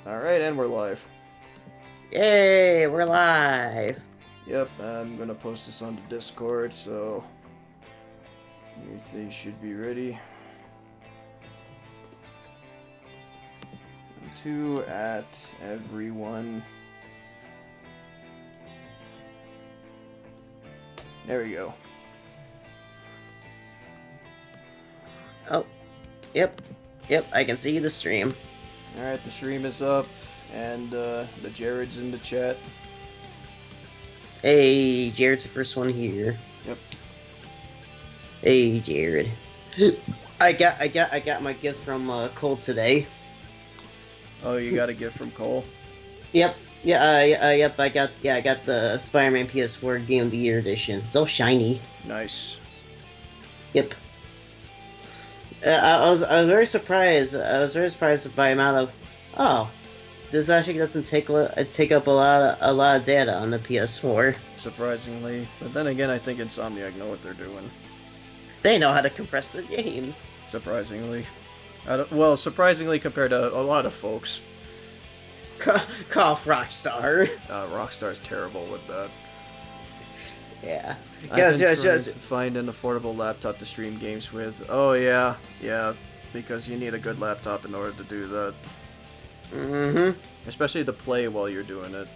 Alright, and we're live. Yay, we're live. Yep, I'm gonna post this onto Discord, so they should be ready. To at everyone. There we go. Oh, yep, I can see the stream. Alright, the stream is up, and the Jared's in the chat. Hey, Jared's the first one here. Yep. Hey, Jared. I got my gift from Cole today. Oh, you got a gift from Cole? Yep. Yep. I got the Spider-Man PS4 Game of the Year edition. It's all shiny. Nice. Yep. I was very surprised. I was very surprised by the amount of this actually doesn't take up a lot of data on the PS4. Surprisingly, but then again, I think Insomniac know what they're doing. They know how to compress their games. Surprisingly, surprisingly compared to a lot of folks. Cough, Rockstar. Rockstar's terrible with that. Yeah. I've been trying to find an affordable laptop to stream games with. Oh yeah, because you need a good laptop in order to do that. Mm-hmm. Especially to play while you're doing it.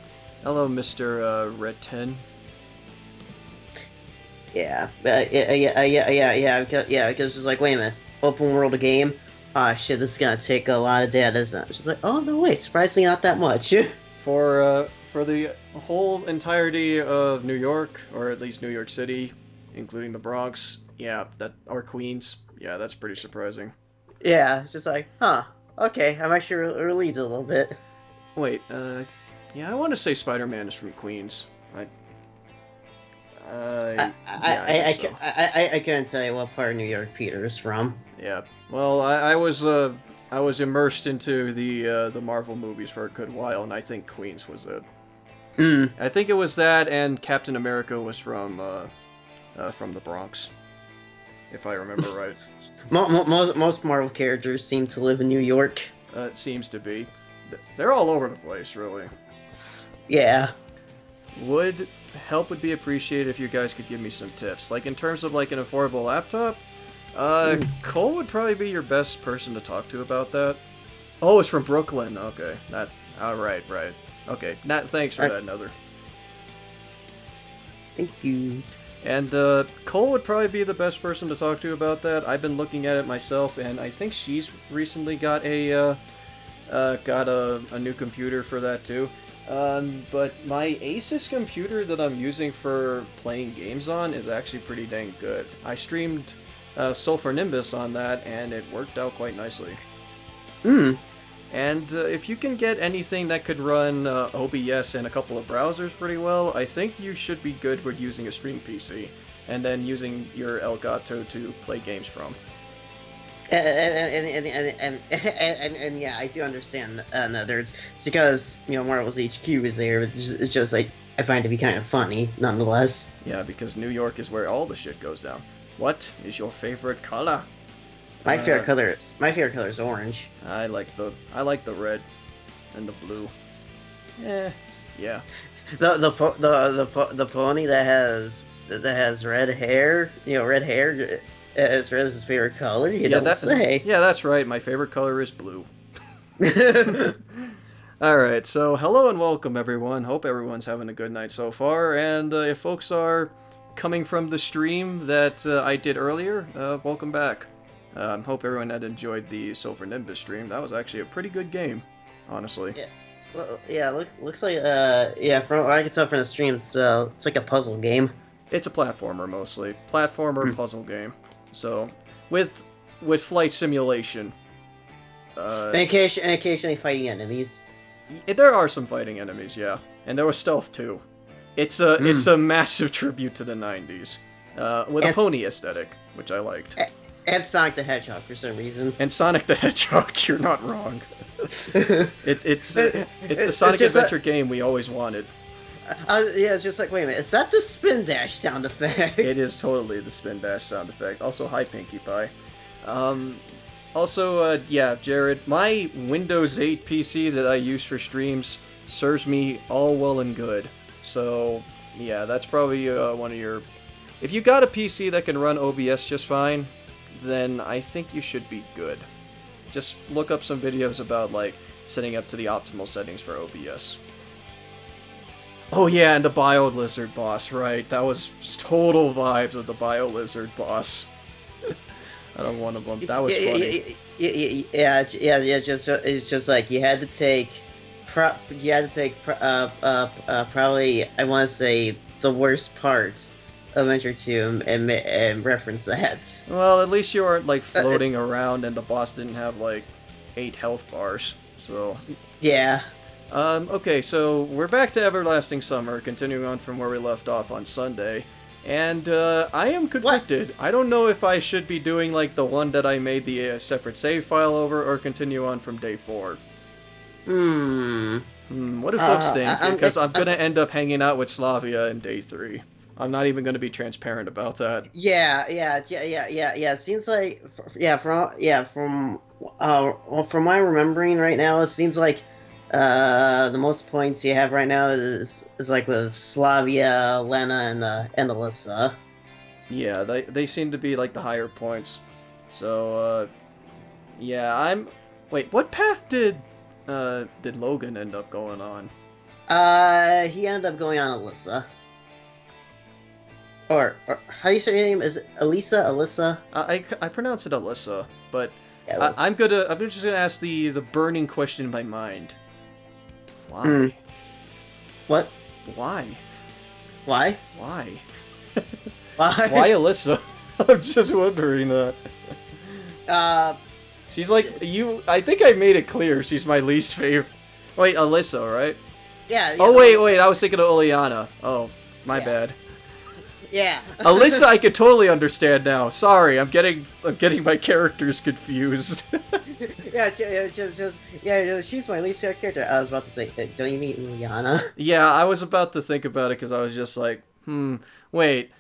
Hello, Mr. Red 10. Yeah. Because it's like, wait a minute, open world game. Ah, shit, this is gonna take a lot of data, isn't it? She's like, oh no, wait, surprisingly not that much. For the whole entirety of New York, or at least New York City, including the Bronx, or Queens, that's pretty surprising. Yeah, it's just like, okay, I'm actually relieved a little bit. Wait, I want to say Spider-Man is from Queens. I couldn't tell you what part of New York Peter is from. Yeah, well, I was immersed into the Marvel movies for a good while, and I think Queens was it. I think it was that, and Captain America was from the Bronx, if I remember right. Most Marvel characters seem to live in New York. It seems to be. They're all over the place, really. Yeah. Help would be appreciated if you guys could give me some tips. Like, in terms of, like, an affordable laptop, Cole would probably be your best person to talk to about that. Oh, it's from Brooklyn. Okay. Right. Okay. Thanks for that, Nether. Thank you. And, Cole would probably be the best person to talk to about that. I've been looking at it myself, and I think she's recently got a new computer for that, too. But my Asus computer that I'm using for playing games on is actually pretty dang good. I streamed Sulfur Nimbus on that, and it worked out quite nicely. And if you can get anything that could run OBS and a couple of browsers pretty well, I think you should be good with using a stream PC, and then using your Elgato to play games from. And yeah, I do understand Nether. It's because, Marvel's HQ is there. It's just like, I find it to be kind of funny, nonetheless. Yeah, because New York is where all the shit goes down. What is your favorite color? My favorite color is orange. I like the red and the blue. Yeah. The pony that has red hair, red hair as red as his favorite color. That's right. My favorite color is blue. Alright, so hello and welcome everyone. Hope everyone's having a good night so far, and if folks are coming from the stream that I did earlier, welcome back. Hope everyone had enjoyed the Silver Nimbus stream. That was actually a pretty good game, honestly. Looks like from what I can tell from the stream, it's like a puzzle game. It's a platformer mostly. Puzzle game. So, with flight simulation. And occasionally fighting enemies. There are some fighting enemies, yeah. And there was stealth too. It's a massive tribute to the 90s. With a pony aesthetic, which I liked. And Sonic the Hedgehog for some reason. And Sonic the Hedgehog, you're not wrong. It's the Sonic Adventure game we always wanted. It's just like, wait a minute, is that the spin dash sound effect? It is totally the spin dash sound effect. Also, hi Pinkie Pie. Also, yeah, Jared, my Windows 8 PC that I use for streams serves me all well and good. So, yeah, that's probably one of your... If you got a PC that can run OBS just fine, then I think you should be good. Just look up some videos about, like, setting up to the optimal settings for OBS. Oh yeah, and the Bio-Lizard boss, right? That was total vibes of the Bio-Lizard boss. Out of one of them. That was funny. Yeah. Just it's just like you had to take, probably I want to say the worst part of Enter 2 and reference that. Well, at least you weren't, like, floating around and the boss didn't have, like, 8 health bars, so... Yeah. Okay, so we're back to Everlasting Summer, continuing on from where we left off on Sunday. And, I am conflicted. I don't know if I should be doing, like, the one that I made the separate save file over, or continue on from day 4. What do folks think? Because I'm gonna end up hanging out with Slavia in day 3. I'm not even gonna be transparent about that. Yeah. It seems like, from my remembering right now, it seems like the most points you have right now is like with Slavia, Lena, and Alyssa. Yeah, they seem to be like the higher points. So, yeah, Wait, what path did Logan end up going on? He ended up going on Alyssa. Or how do you say your name? Is it Elisa? Alyssa? I pronounce it Alyssa, but Yeah, I'm just gonna ask the burning question in my mind. Why? What? Why? Why? Why? Why? Why Alyssa? I'm just wondering that. She's like, I think I made it clear she's my least favorite. Wait, Alyssa, right? Yeah. Oh, wait, I was thinking of Oleana. Oh, my bad. Yeah. Alyssa, I could totally understand now. Sorry, I'm getting my characters confused. She's my least favorite character. I was about to say, don't you mean Liana? Yeah, I was about to think about it because I was just like, wait,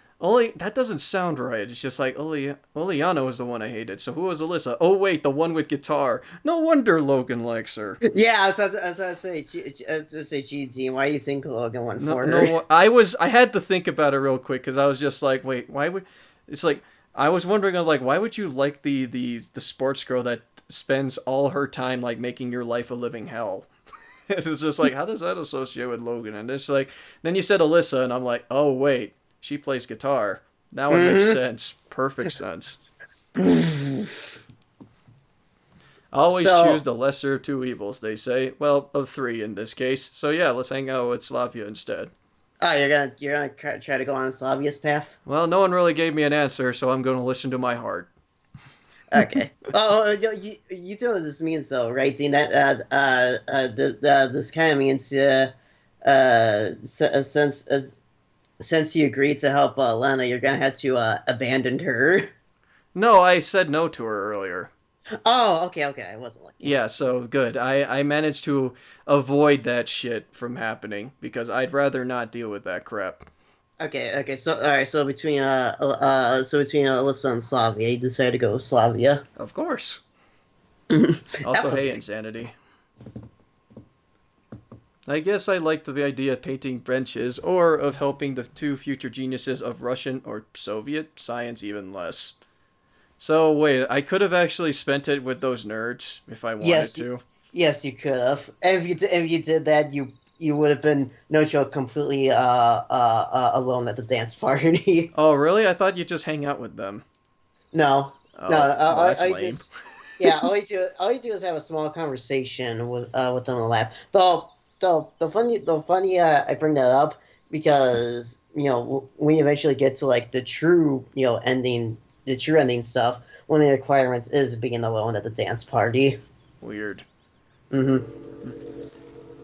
that doesn't sound right. It's just like, Oleana was the one I hated, so who was Alyssa? Oh wait, the one with guitar. No wonder Logan likes her. Yeah, I was about to say, GG, why do you think Logan went for her? No, I had to think about it real quick because I was just like, wait, why would... It's like, I was wondering, like, why would you like the sports girl that spends all her time, like, making your life a living hell? It's just like, how does that associate with Logan? And it's like, then you said Alyssa, and I'm like, oh, wait, she plays guitar. Now it makes sense. Perfect sense. Always choose the lesser of two evils, they say. Well, of 3 in this case. So yeah, let's hang out with Slavia instead. Oh, you're gonna try to go on Slavia's path? Well, no one really gave me an answer, so I'm going to listen to my heart. Okay. You know what this means, though, right, Dean? That this kind of means since you agreed to help Lena, you're gonna have to abandon her. No, I said no to her earlier. Oh, okay, I wasn't looking. Yeah, so good. I managed to avoid that shit from happening because I'd rather not deal with that crap. Okay. So all right. So between Alyssa and Slavia, you decided to go with Slavia. Of course. Also, hey, Insanity. I guess I like the idea of painting benches or of helping the 2 future geniuses of Russian or Soviet science even less. So wait, I could have actually spent it with those nerds if I wanted to. Yes, you could have. And if you did that, you would have been no joke completely alone at the dance party. Oh really? I thought you'd just hang out with them. No, oh, well, that's lame. All you do is have a small conversation with them in the lab. The funny I bring that up because when you eventually get to like the true ending. The true ending stuff, one of the requirements is being alone at the dance party. Weird. Mm-hmm.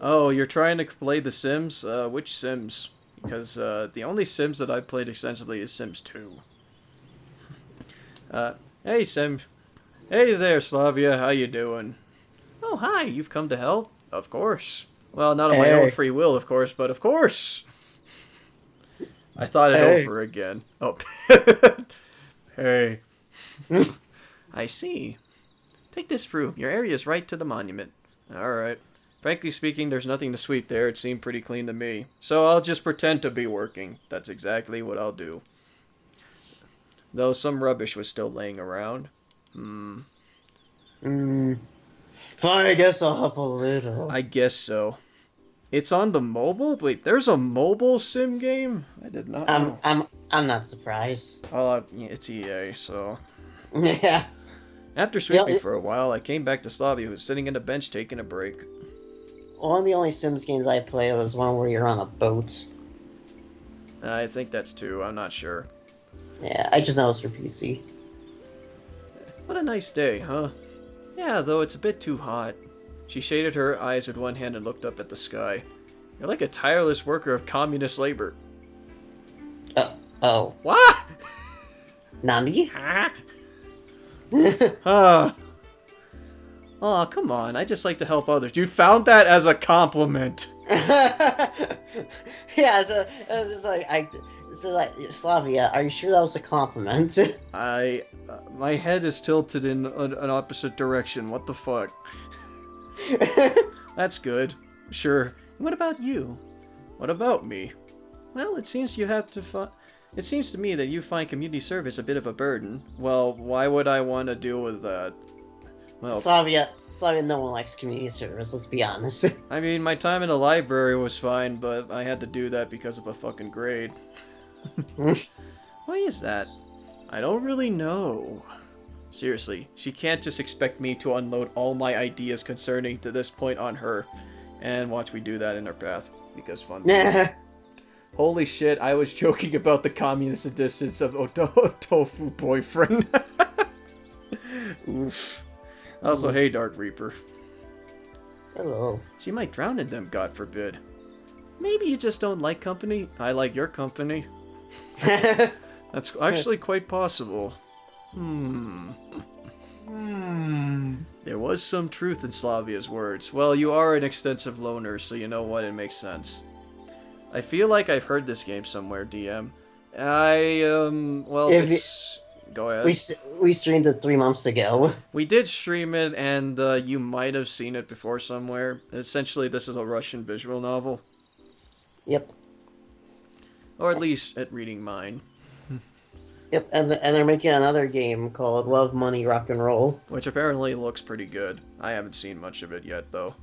Oh, you're trying to play The Sims? Which Sims? Because the only Sims that I've played extensively is Sims 2. Hey Sim. Hey there, Slavia. How you doing? Oh, hi. You've come to help? Of course. Well, not of my own free will, of course, but of course. I thought it over again. Oh. Hey. I see. Take this room. Your area is right to the monument. Alright. Frankly speaking, there's nothing to sweep there. It seemed pretty clean to me. So I'll just pretend to be working. That's exactly what I'll do. Though some rubbish was still laying around. Fine, I guess I'll help a little. I guess so. It's on the mobile? Wait, there's a mobile sim game? I did not know. I'm not surprised. Oh, yeah, it's EA, so... Yeah. After sweeping for a while, I came back to Slavia, who was sitting on a bench taking a break. One of the only Sims games I played was one where you're on a boat. I think that's 2, I'm not sure. Yeah, I just know it's for PC. What a nice day, huh? Yeah, though it's a bit too hot. She shaded her eyes with one hand and looked up at the sky. You're like a tireless worker of communist labor. Oh. What? Nani? Huh? Oh, come on. I just like to help others. You found that as a compliment. Yeah, so it was just like, Slavia, are you sure that was a compliment? My head is tilted in an opposite direction. What the fuck? That's good. Sure. What about you? What about me? Well, it seems you have to It seems to me that you find community service a bit of a burden. Well, why would I want to deal with that? Well, Slavia, no one likes community service, let's be honest. I mean, my time in the library was fine, but I had to do that because of a fucking grade. Why is that? I don't really know. Seriously, she can't just expect me to unload all my ideas concerning to this point on her. And watch me do that in her path. Because fun. Holy shit, I was joking about the communist distance of Tofu boyfriend. Oof. Also, hey, Dark Reaper. Hello. She might drown in them, God forbid. Maybe you just don't like company. I like your company. That's actually quite possible. There was some truth in Slavia's words. Well, you are an extensive loner, so you know what, it makes sense. I feel like I've heard this game somewhere, DM. Go ahead. We streamed it 3 months ago. We did stream it, and you might have seen it before somewhere. Essentially, this is a Russian visual novel. Yep. Or at least at reading mine. Yep, and they're making another game called Love, Money, Rock and Roll. Which apparently looks pretty good. I haven't seen much of it yet, though.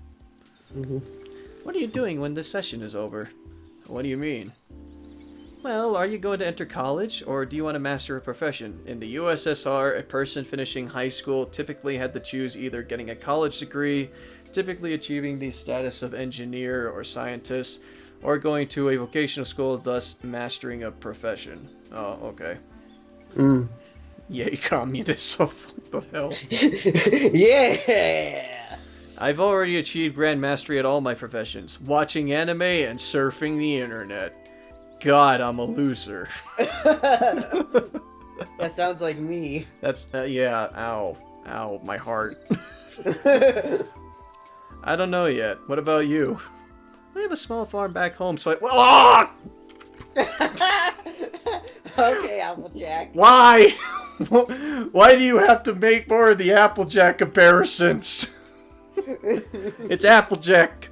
What are you doing when this session is over? What do you mean? Well, are you going to enter college, or do you want to master a profession? In the USSR, a person finishing high school typically had to choose either getting a college degree, typically achieving the status of engineer or scientist, or going to a vocational school, thus mastering a profession. Oh, okay. Yay, communism. What the hell? Yeah! I've already achieved grand mastery at all my professions. Watching anime and surfing the internet. God, I'm a loser. That sounds like me. That's, yeah, ow. Ow, my heart. I don't know yet. What about you? I have a small farm back home, so I... Okay, Applejack. Why? Why do you have to make more of the Applejack comparisons? It's Applejack.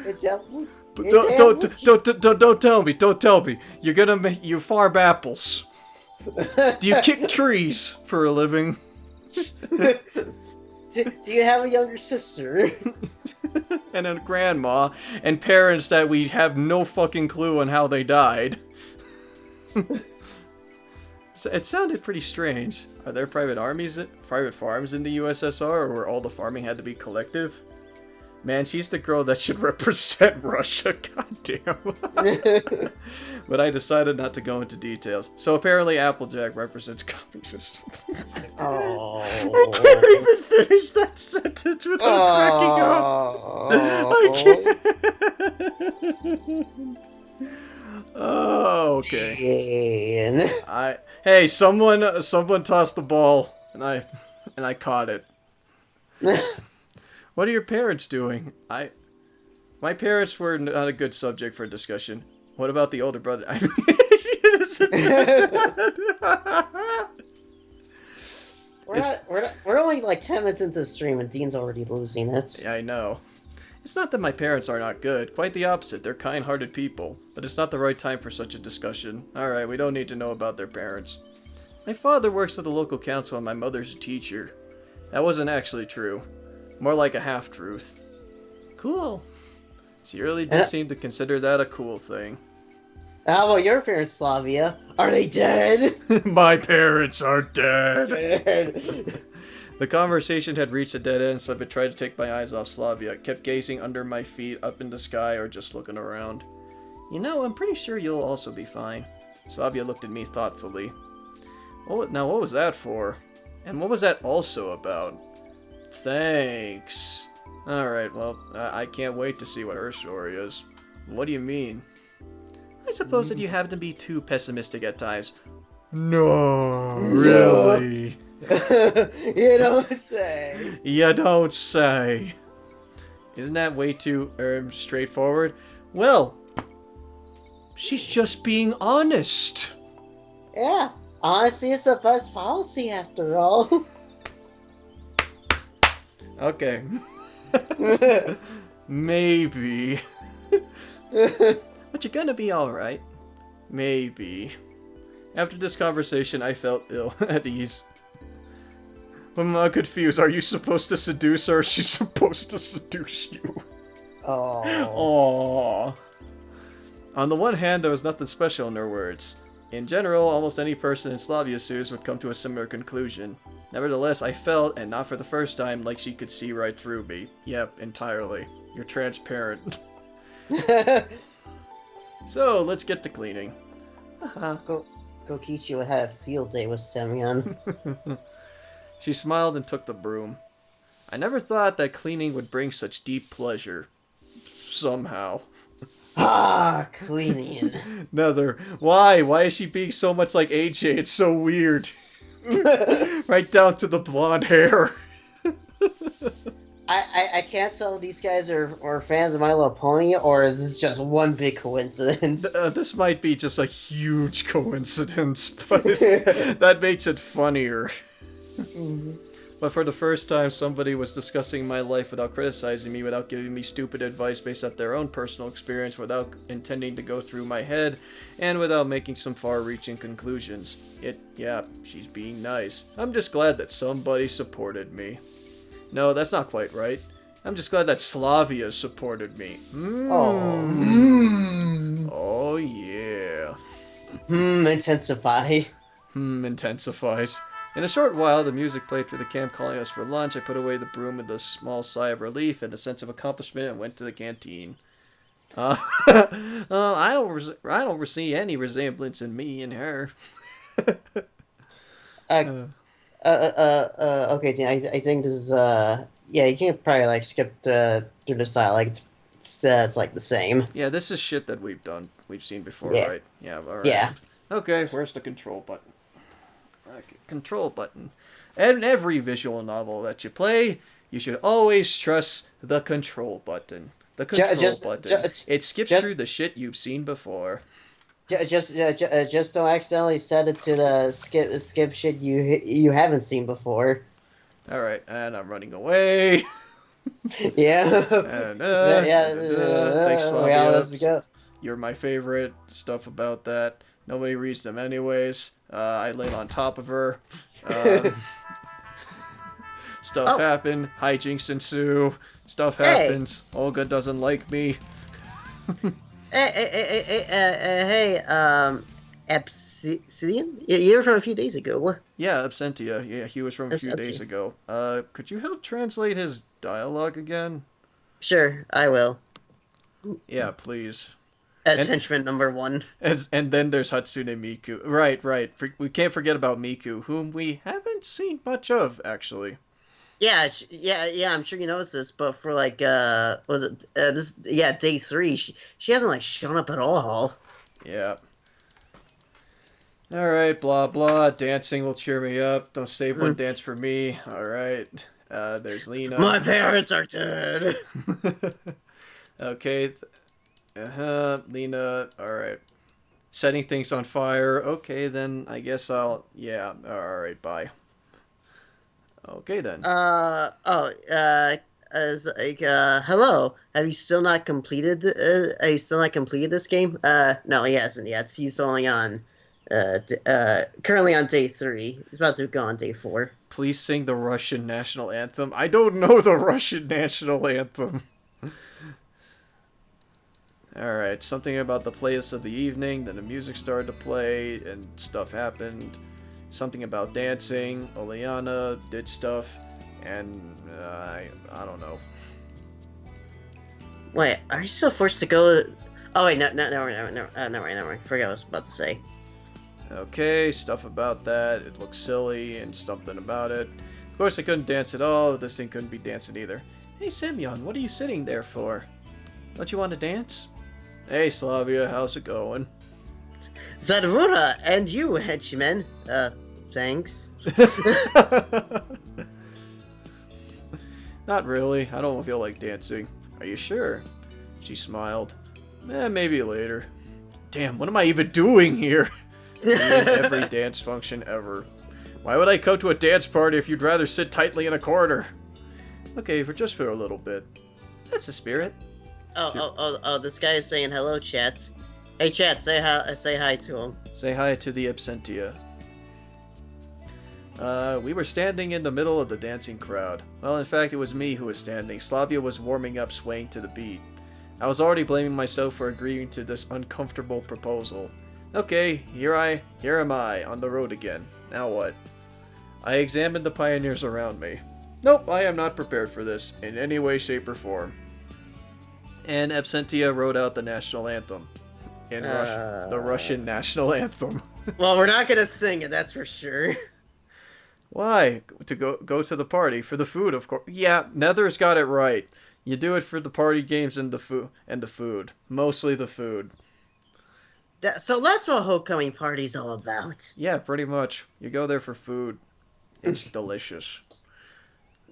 It's Apple. But don't tell me. Don't tell me. You're gonna make you farm apples. Do you kick trees for a living? Do you have a younger sister? And a grandma and parents that we have no fucking clue on how they died. So it sounded pretty strange. Are there private farms in the USSR, or where all the farming had to be collective? Man, she's the girl that should represent Russia, goddamn. But I decided not to go into details. So apparently Applejack represents communism. Oh. I can't even finish that sentence without cracking up. I can't. Oh, okay. Hey, someone tossed the ball, and I caught it. What are your parents doing? My parents were not a good subject for discussion. What about the older brother? I mean, It's we're only like 10 minutes into the stream and Dean's already losing it. I know. It's not that my parents are not good, quite the opposite, they're kind-hearted people. But it's not the right time for such a discussion. Alright, we don't need to know about their parents. My father works at the local council and my mother's a teacher. That wasn't actually true. More like a half-truth. Cool. She really did seem to consider that a cool thing. How about your parents, Slavia? Are they dead? My parents are dead! Dead. The conversation had reached a dead end, so I tried to take my eyes off Slavia. I kept gazing under my feet, up in the sky, or just looking around. You know, I'm pretty sure you'll also be fine. Slavia looked at me thoughtfully. Oh, now what was that for? And what was that also about? Thanks. Alright, well, I can't wait to see what her story is. What do you mean? I suppose that you happen to be too pessimistic at times. No, really? You don't say. You don't say. Isn't that way too straightforward? Well, she's just being honest. Yeah, honesty is the best policy after all. Okay. Maybe. But you're gonna be alright. Maybe. After this conversation, I felt ill at ease. I'm confused. Are you supposed to seduce her or is she supposed to seduce you? Oh. Aww. On the one hand, there was nothing special in her words. In general, almost any person in Slavia's shoes would come to a similar conclusion. Nevertheless, I felt, and not for the first time, like she could see right through me. Yep, entirely. You're transparent. So, let's get to cleaning. Kokichi would have a field day with Semyon. She smiled and took the broom. I never thought that cleaning would bring such deep pleasure. Somehow. Ah, cleaning. Another. Why? Why is she being so much like AJ? It's so weird. Right down to the blonde hair. I can't tell if these guys are fans of My Little Pony or is this just one big coincidence? This might be just a huge coincidence, but that makes it funnier. But for the first time, somebody was discussing my life without criticizing me, without giving me stupid advice based off their own personal experience, without intending to go through my head, and without making some far-reaching conclusions. Yeah, she's being nice. I'm just glad that somebody supported me. No, that's not quite right. I'm just glad that Slavia supported me. Oh, yeah. Intensify. Intensifies. In a short while, the music played through the camp calling us for lunch. I put away the broom with a small sigh of relief and a sense of accomplishment and went to the canteen. I don't see any resemblance in me and her. Okay, Dean, I think this is, yeah, you can't probably, like, skip through the style, like, it's like, the same. Yeah, this is shit that we've seen before, Yeah. right? Yeah, alright. Yeah. Okay, where's the control button? Okay, control button. In every visual novel that you play, you should always trust the control button. The control button. It skips through the shit you've seen before. Just don't accidentally set it to the skip shit you haven't seen before. Alright, and I'm running away. Yeah. And, thanks, Slavia. Yeah, let's go. You're my favorite. Stuff about that. Nobody reads them anyways. I laid on top of her. Stuff happened. Hijinks ensue. Stuff happens. Olga doesn't like me. Hey, Obsidian? You were from a few days ago. Yeah, Absentia. Yeah, he was from a few days ago. Could you help translate his dialogue again? Sure, I will. Yeah, please. As henchman number 1. And then there's Hatsune Miku. Right. We can't forget about Miku, whom we haven't seen much of, actually. Yeah, I'm sure you noticed this, but for, like, was it, day 3, she hasn't, like, shown up at all. Yeah. Alright, blah, blah. Dancing will cheer me up. Don't save one dance for me. Alright. There's Lena. My parents are dead! Okay. Lena. Alright. Setting things on fire. Okay, then I guess I'll... Yeah. Alright, bye. Okay then. As like, hello. Have you still not completed? Have you still not completed this game? No, he hasn't yet. He's only on, currently on day 3. He's about to go on day 4. Please sing the Russian national anthem. I don't know the Russian national anthem. Alright, something about the playlist of the evening, then the music started to play, and stuff happened. Something about dancing, Oleana did stuff, and I don't know. Wait, are you still forced to go? Oh wait, no, forget what I was about to say. Okay, stuff about that, it looks silly, and something about it. Of course I couldn't dance at all, this thing couldn't be dancing either. Hey Semyon, what are you sitting there for? Don't you want to dance? Hey Slavia, how's it going? Zadvura, and you, henchman. Thanks. Not really, I don't feel like dancing. Are you sure? She smiled. Maybe later. Damn, what am I even doing here? In every dance function ever. Why would I come to a dance party if you'd rather sit tightly in a corner? Okay, just for a little bit. That's the spirit. Oh, this guy is saying hello, chat. Hey, chat, say hi to him. Say hi to the absentia. We were standing in the middle of the dancing crowd. Well, in fact, it was me who was standing. Slavia was warming up, swaying to the beat. I was already blaming myself for agreeing to this uncomfortable proposal. Okay, here am I, on the road again. Now what? I examined the pioneers around me. Nope, I am not prepared for this, in any way, shape, or form. And Absentia wrote out the national anthem. In Russian, the Russian national anthem. Well, we're not gonna sing it, that's for sure. Why? To go to the party for the food, of course. Yeah, Nether's got it right. You do it for the party games and the food. Mostly the food. So that's what homecoming party's all about. Yeah, pretty much. You go there for food. It's delicious.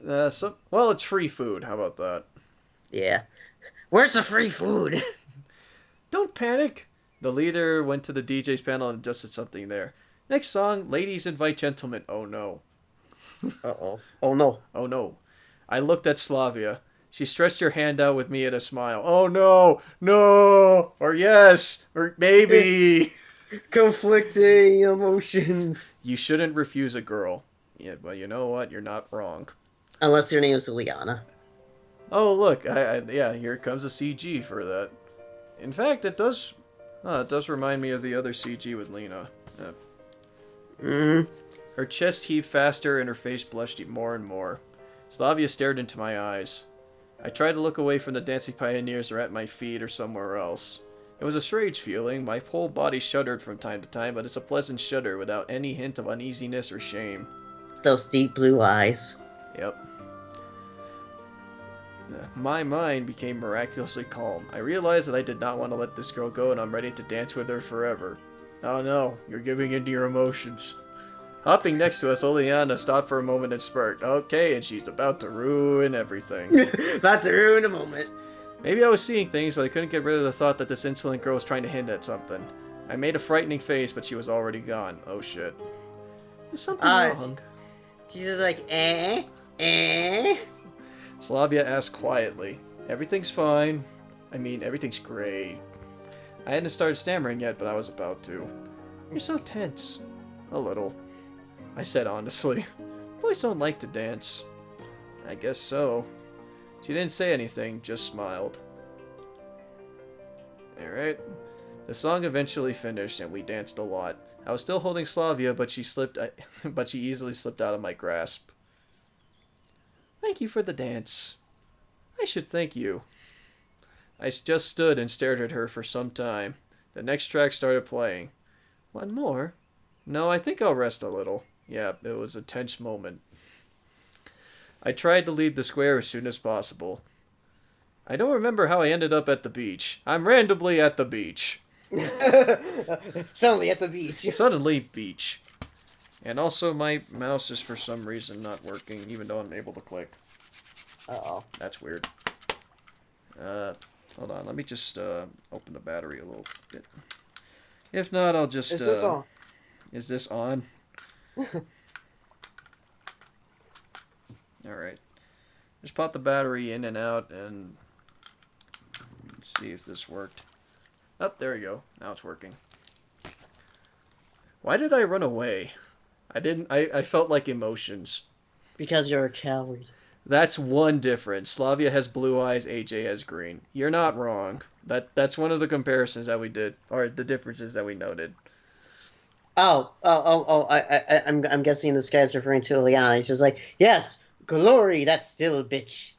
Well, it's free food. How about that? Yeah. Where's the free food? Don't panic. The leader went to the DJ's panel and adjusted something there. Next song, ladies invite gentlemen. Oh no. Uh-oh. Oh no. Oh no. I looked at Slavia. She stretched her hand out with me at a smile. Oh no! No! Or yes! Or maybe! Conflicting emotions. You shouldn't refuse a girl. Yeah, well, you know what? You're not wrong. Unless your name is Liana. Oh, look. Yeah, here comes a CG for that. In fact, it does remind me of the other CG with Lena. Her chest heaved faster and her face blushed more and more. Slavia stared into my eyes. I tried to look away from the dancing pioneers or at my feet or somewhere else. It was a strange feeling. My whole body shuddered from time to time, but it's a pleasant shudder without any hint of uneasiness or shame. Those deep blue eyes. Yep. My mind became miraculously calm. I realized that I did not want to let this girl go, and I'm ready to dance with her forever. Oh no, you're giving in to your emotions. Hopping next to us, Oleana stopped for a moment and smirked. Okay, and she's about to ruin everything. About to ruin a moment. Maybe I was seeing things, but I couldn't get rid of the thought that this insolent girl was trying to hint at something. I made a frightening face, but she was already gone. Oh shit. Is something wrong? She's just like, eh? Slavia asked quietly. Everything's fine. I mean, everything's great. I hadn't started stammering yet, but I was about to. You're so tense. A little. I said honestly. Boys don't like to dance. I guess so. She didn't say anything, just smiled. Alright. The song eventually finished, and we danced a lot. I was still holding Slavia, but she easily slipped out of my grasp. Thank you for the dance. I should thank you. I just stood and stared at her for some time. The next track started playing. One more? No, I think I'll rest a little. Yeah, it was a tense moment. I tried to leave the square as soon as possible. I don't remember how I ended up at the beach. I'm randomly at the beach. Suddenly at the beach. Suddenly, beach. And also my mouse is for some reason not working, even though I'm able to click. Uh-oh. That's weird. Hold on, let me just open the battery a little bit. If not, I'll just... Is this on? Is this on? Alright. Just pop the battery in and out, and let's see if this worked. Oh, there we go. Now it's working. Why did I run away? I felt like emotions. Because you're a coward. That's one difference. Slavia has blue eyes, AJ has green. You're not wrong. That's one of the comparisons that we did, or the differences that we noted. I'm guessing this guy's referring to Liana. He's just like, yes, glory, that's still a bitch.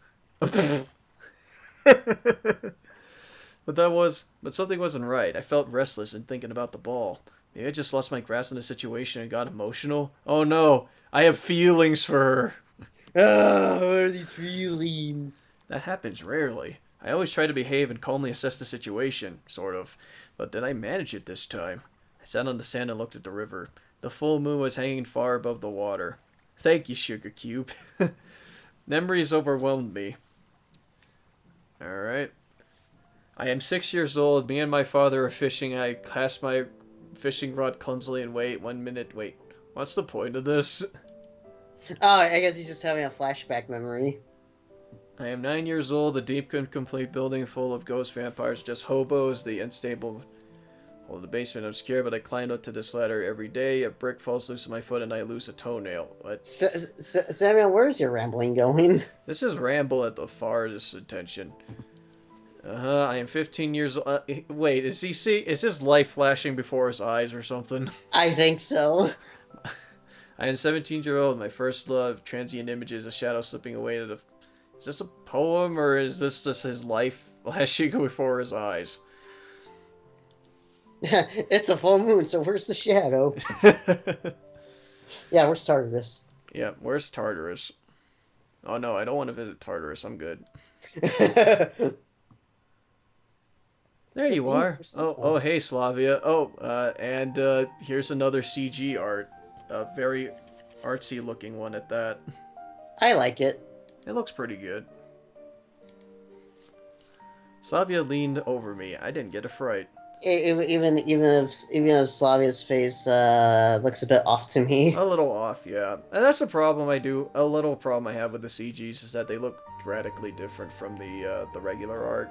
But something wasn't right. I felt restless and thinking about the ball. Maybe I just lost my grasp on the situation and got emotional. Oh no, I have feelings for her. Ah, what are these feelings? That happens rarely. I always try to behave and calmly assess the situation, sort of. But did I manage it this time? I sat on the sand and looked at the river. The full moon was hanging far above the water. Thank you, Sugar Cube. Memories overwhelmed me. Alright. I am 6 years old. Me and my father are fishing. I cast my fishing rod clumsily and wait. 1 minute. Wait. What's the point of this? Oh, I guess he's just having a flashback memory. I am 9 years old. The deep, incomplete building full of ghost vampires, just hobos. The unstable hole in the basement. I'm scared, but I climb up to this ladder every day. A brick falls loose of my foot, and I lose a toenail. What? Semyon, where's your rambling going? This is ramble at the farthest attention. I am 15 years old. Wait, is his life flashing before his eyes or something? I think so. I am 17-year-old. My first love. Transient images. A shadow slipping away to the. Is this a poem or is this just his life flashing before his eyes? It's a full moon, so where's the shadow? Yeah, where's Tartarus? Yeah, where's Tartarus? Oh no, I don't want to visit Tartarus. I'm good. There you are. Oh, hey, Slavia. And here's another CG art. A very artsy looking one at that. I like it. It looks pretty good. Slavia leaned over me. I didn't get a fright. Even if Slavia's face looks a bit off to me. A little off, yeah. And that's a problem a little problem I have with the CGs is that they look radically different from the regular art.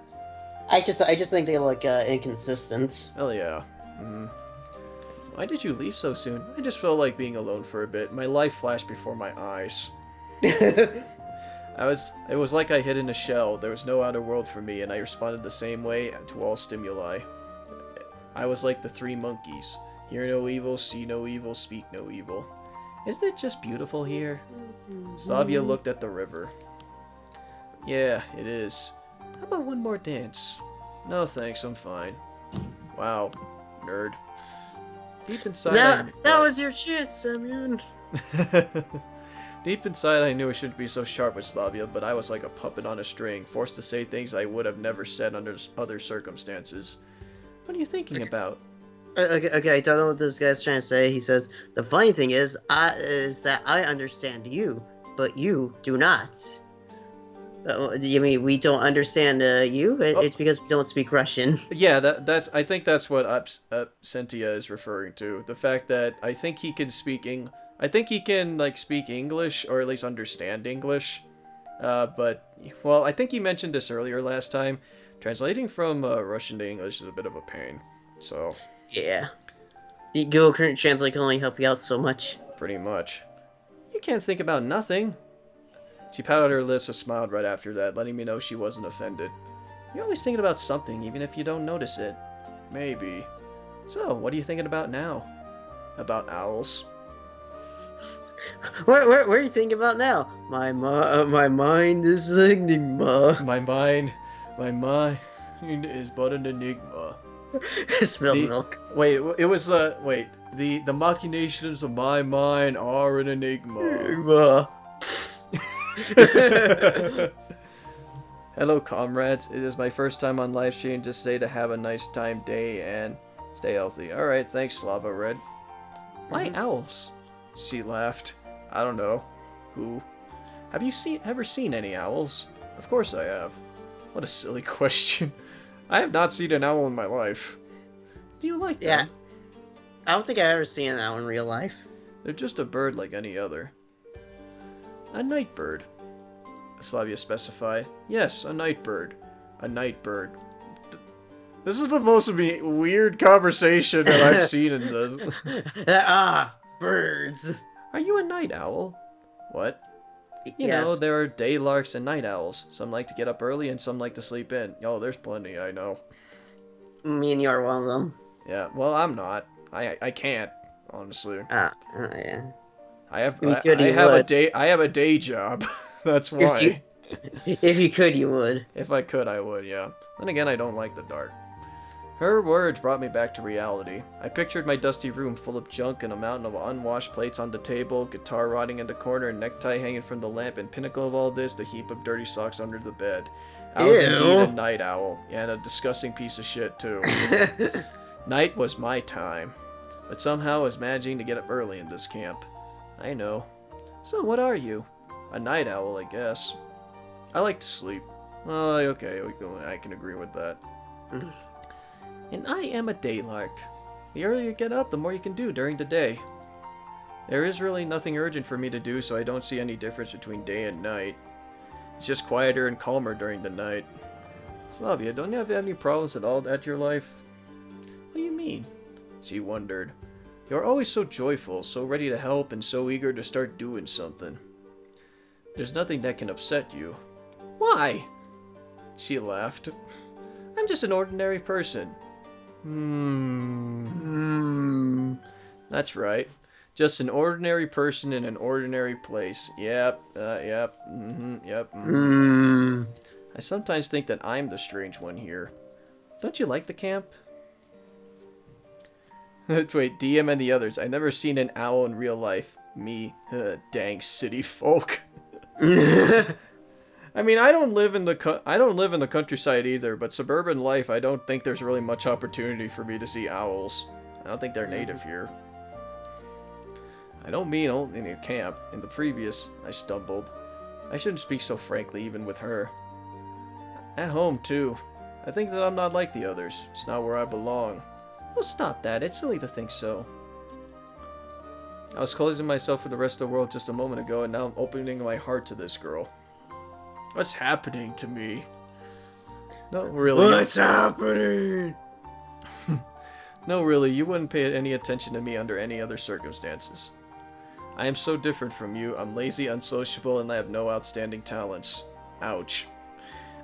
I just think they look inconsistent. Oh yeah. Mm-hmm. Why did you leave so soon? I just felt like being alone for a bit. My life flashed before my eyes. It was like I hid in a shell. There was no outer world for me, and I responded the same way to all stimuli. I was like the three monkeys. Hear no evil, see no evil, speak no evil. Isn't it just beautiful here? Slavia looked at the river. Yeah, it is. How about one more dance? No thanks, I'm fine. Wow, nerd. Deep inside that was your chance, Semyon. Deep inside I knew I shouldn't be so sharp with Slavia, but I was like a puppet on a string, forced to say things I would have never said under other circumstances. What are you thinking about? Okay, I don't know what this guy's trying to say. He says, the funny thing is that I understand you, but you do not. You mean we don't understand you? It's because we don't speak Russian. Yeah, I think that's what Cynthia is referring to. The fact that I think he can speak speak English, or at least understand English. But I think he mentioned this earlier last time. Translating from Russian to English is a bit of a pain. So yeah, the Google Current Translate can only help you out so much. Pretty much. You can't think about nothing. She pouted her lips and smiled right after that, letting me know she wasn't offended. You're always thinking about something, even if you don't notice it. Maybe. So, what are you thinking about now? About owls? What are you thinking about now? My mind is an enigma. My mind is but an enigma. Spilled milk. Wait, it was the machinations of my mind are an enigma. Hello, comrades. It is my first time on live stream. Just say to have a nice time, day, and stay healthy. Alright, thanks, Slava Red. Why owls? She laughed. I don't know. Who? Have you ever seen any owls? Of course I have. What a silly question. I have not seen an owl in my life. Do you like them? Yeah. I don't think I've ever seen an owl in real life. They're just a bird like any other. A night bird. Slavia specified. Yes, a night bird. A night bird. This is the most weird conversation that I've seen in this. Birds. Are you a night owl? What? You know, Yes. there are day larks and night owls. Some like to get up early and some like to sleep in. Oh, there's plenty, I know. Me and you are one of them. Yeah, well, I'm not. I can't, honestly. Yeah. I have If you I, could, I you have a would. day job. That's why. If you could, you would. If I could, I would, yeah. Then again, I don't like the dark. Her words brought me back to reality. I pictured my dusty room full of junk and a mountain of unwashed plates on the table, guitar rotting in the corner, and necktie hanging from the lamp, and pinnacle of all this, the heap of dirty socks under the bed. I was indeed a night owl, and a disgusting piece of shit, too. Night was my time, but somehow I was managing to get up early in this camp. I know. So what are you? A night owl, I guess. I like to sleep. Well, okay, I can agree with that. And I am a daylark. The earlier you get up, the more you can do during the day. There is really nothing urgent for me to do, so I don't see any difference between day and night. It's just quieter and calmer during the night. Slavia, don't you have any problems at all at your life? What do you mean? She wondered. You're always so joyful, so ready to help, and so eager to start doing something. There's nothing that can upset you. Why? She laughed. I'm just an ordinary person. That's right. Just an ordinary person in an ordinary place. Yep. I sometimes think that I'm the strange one here. Don't you like the camp? Wait, DM and the others. I've never seen an owl in real life. Me, dang city folk. I mean, I don't live in the countryside either, but suburban life, I don't think there's really much opportunity for me to see owls. I don't think they're native here. I don't mean only in a camp. In the previous, I stumbled. I shouldn't speak so frankly, even with her. At home, too. I think that I'm not like the others. It's not where I belong. Oh, stop that. It's silly to think so. I was closing myself for the rest of the world just a moment ago, and now I'm opening my heart to this girl. What's happening to me? No, really. What's happening? No, really, you wouldn't pay any attention to me under any other circumstances. I am so different from you. I'm lazy, unsociable, and I have no outstanding talents. Ouch.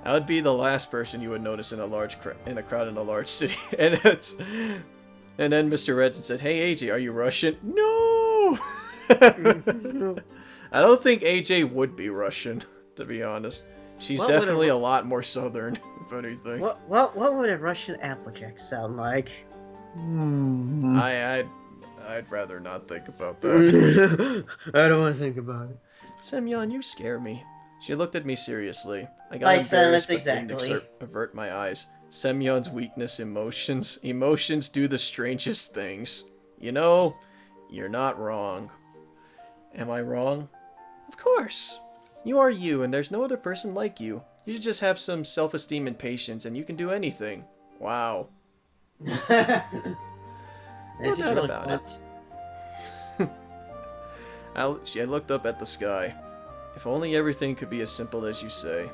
I would be the last person you would notice in a crowd in a large city. And then Mr. Redson said, "Hey, AJ, are you Russian?" No! I don't think AJ would be Russian, to be honest. She's definitely a lot more southern, if anything. What would a Russian Applejack sound like? I'd rather not think about that. I don't want to think about it. Semyon, you scare me. She looked at me seriously. I got embarrassed, but didn't avert my eyes. Semyon's weakness emotions. Emotions do the strangest things. You know, you're not wrong. Am I wrong? Of course. You are you, and there's no other person like you. You should just have some self-esteem and patience, and you can do anything. Wow. No doubt about it. I looked up at the sky. If only everything could be as simple as you say.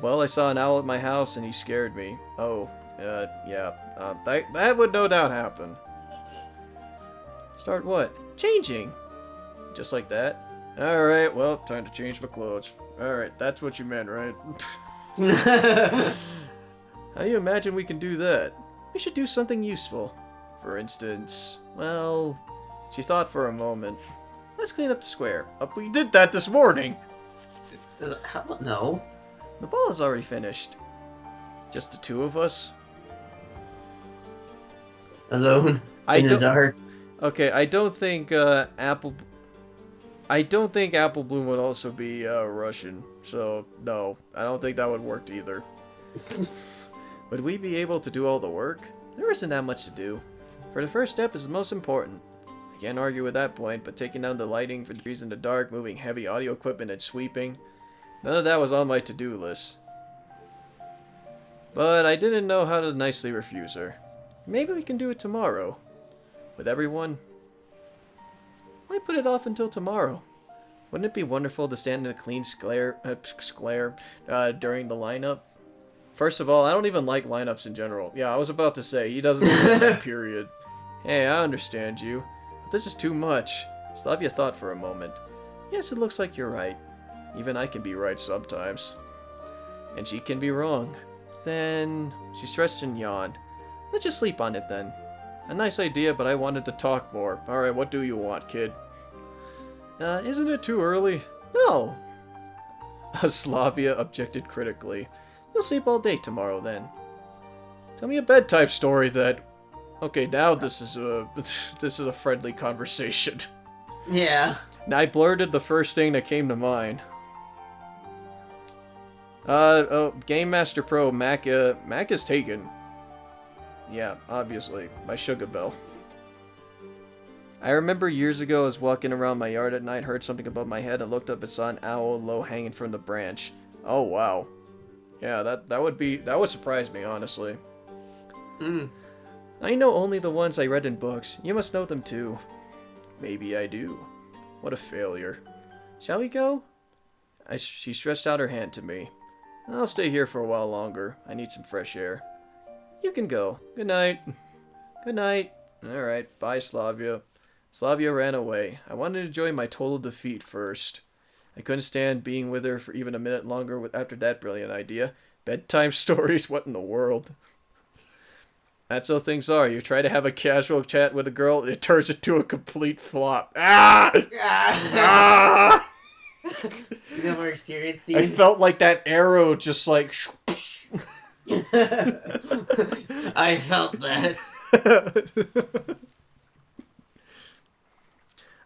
Well, I saw an owl at my house and he scared me. Oh, yeah. That would no doubt happen. Start what? Changing. Just like that? Alright, well, time to change my clothes. Alright, that's what you meant, right? How do you imagine we can do that? We should do something useful. For instance, well... She thought for a moment. Let's clean up the square. We did that this morning! No. The ball is already finished. Just the two of us? Alone in the dark. Okay, I don't think Apple Bloom would also be Russian. So no, I don't think that would work either. Would we be able to do all the work? There isn't that much to do. For the first step is the most important. I can't argue with that point, but taking down the lighting for trees in the dark, moving heavy audio equipment, and sweeping, none of that was on my to-do list. But I didn't know how to nicely refuse her. Maybe we can do it tomorrow. With everyone? Why put it off until tomorrow? Wouldn't it be wonderful to stand in a clean square during the lineup? First of all, I don't even like lineups in general. Yeah, I was about to say, he doesn't attend that period. Hey, I understand you. But this is too much. Slavia thought for a moment. Yes, it looks like you're right. Even I can be right sometimes. And she can be wrong. Then... She stretched and yawned. Let's just sleep on it then. A nice idea, but I wanted to talk more. Alright, what do you want, kid? Isn't it too early? No! Slavia objected critically. You'll sleep all day tomorrow, then. Tell me a bedtime story, then. Okay, now this is a friendly conversation. Yeah. Now, I blurted the first thing that came to mind. Game Master Pro, Mac is taken. Yeah, obviously. My sugar bell. I remember years ago I was walking around my yard at night, heard something above my head, and looked up and saw an owl low hanging from the branch. Oh, wow. Yeah, that would surprise me, honestly. I know only the ones I read in books. You must know them too. Maybe I do. What a failure. Shall we go? She stretched out her hand to me. I'll stay here for a while longer. I need some fresh air. You can go. Good night. Good night. Alright, bye, Slavia. Slavia ran away. I wanted to enjoy my total defeat first. I couldn't stand being with her for even a minute longer after that brilliant idea. Bedtime stories? What in the world? That's how things are. You try to have a casual chat with a girl, it turns into a complete flop. Ah! Ah! You know more serious scene? I felt like that arrow just like... I felt that.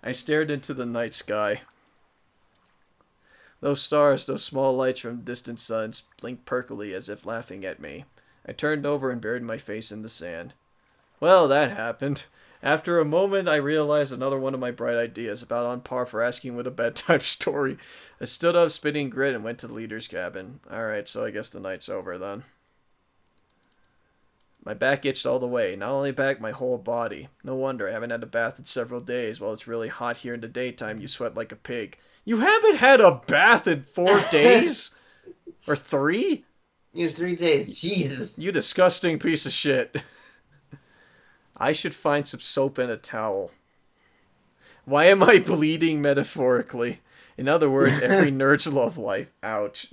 I stared into the night sky. Those stars, those small lights from distant suns, blinked perkily as if laughing at me. I turned over and buried my face in the sand. Well, that happened. After a moment, I realized another one of my bright ideas, about on par for asking with a bedtime story. I stood up, spitting grit, and went to the leader's cabin. Alright, so I guess the night's over then. My back itched all the way, not only back, my whole body. No wonder, I haven't had a bath in several days. While it's really hot here in the daytime, you sweat like a pig. You haven't had a bath in 4 days? Or 3? In 3 days, Jesus. You disgusting piece of shit. I should find some soap and a towel. Why am I bleeding metaphorically? In other words, every nerd's love life. Ouch.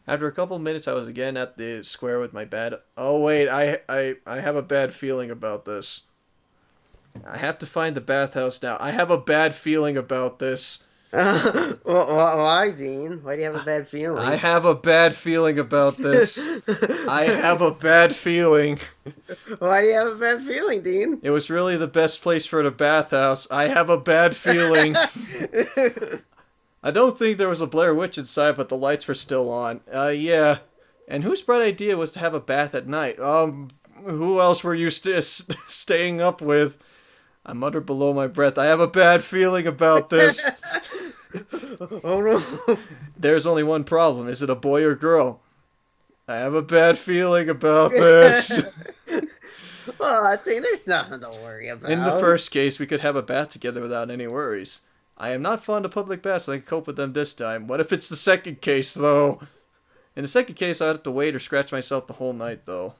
After a couple minutes, I was again at the square with my bad... Oh, wait, I have a bad feeling about this. I have to find the bathhouse now. I have a bad feeling about this. Why, Dean? Why do you have a bad feeling? I have a bad feeling about this. I have a bad feeling. Why do you have a bad feeling, Dean? It was really the best place for the bathhouse. I have a bad feeling. I don't think there was a Blair Witch inside, but the lights were still on. Yeah. And whose bright idea was to have a bath at night? Who else were you staying up with? I muttered below my breath, I have a bad feeling about this. Oh no. There's only one problem. Is it a boy or girl? I have a bad feeling about this. Well, I think there's nothing to worry about. In the first case, we could have a bath together without any worries. I am not fond of public baths, and I can cope with them this time. What if it's the second case, though? In the second case, I'd have to wait or scratch myself the whole night, though.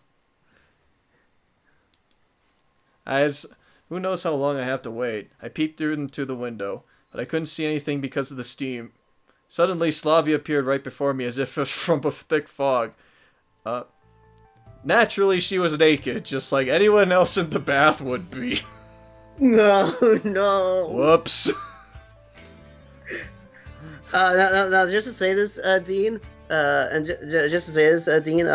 Who knows how long I have to wait? I peeped through into the window, but I couldn't see anything because of the steam. Suddenly, Slavia appeared right before me as if from a thick fog. Naturally, she was naked, just like anyone else in the bath would be. No. Whoops. Now, just to say this, Dean, and just to say this, Dean,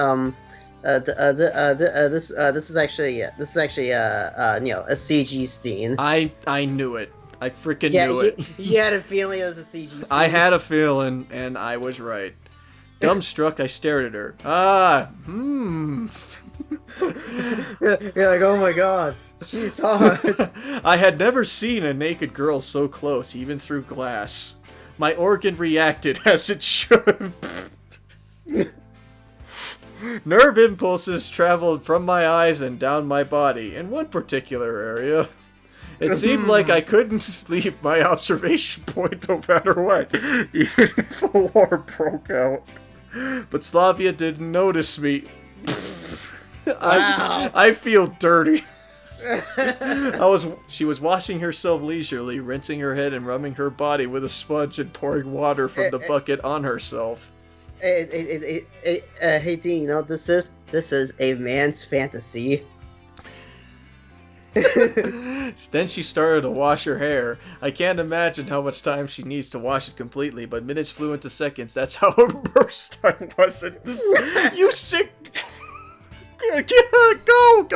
this is actually a CG scene. I knew it. I freaking knew it. You had a feeling it was a CG scene. I had a feeling, and I was right. Dumbstruck, I stared at her. You're like, oh my god, she's hot. I had never seen a naked girl so close, even through glass. My organ reacted as it should. Nerve impulses traveled from my eyes and down my body, in one particular area. It seemed like I couldn't leave my observation point no matter what, even if a war broke out. But Slavia didn't notice me. Wow. I feel dirty. She was washing herself leisurely, rinsing her head and rubbing her body with a sponge and pouring water from the bucket on herself. Hey, Dean, you know what this is? This is a man's fantasy. Then she started to wash her hair. I can't imagine how much time she needs to wash it completely, but minutes flew into seconds. That's how immersed I was in this. You sick... Go!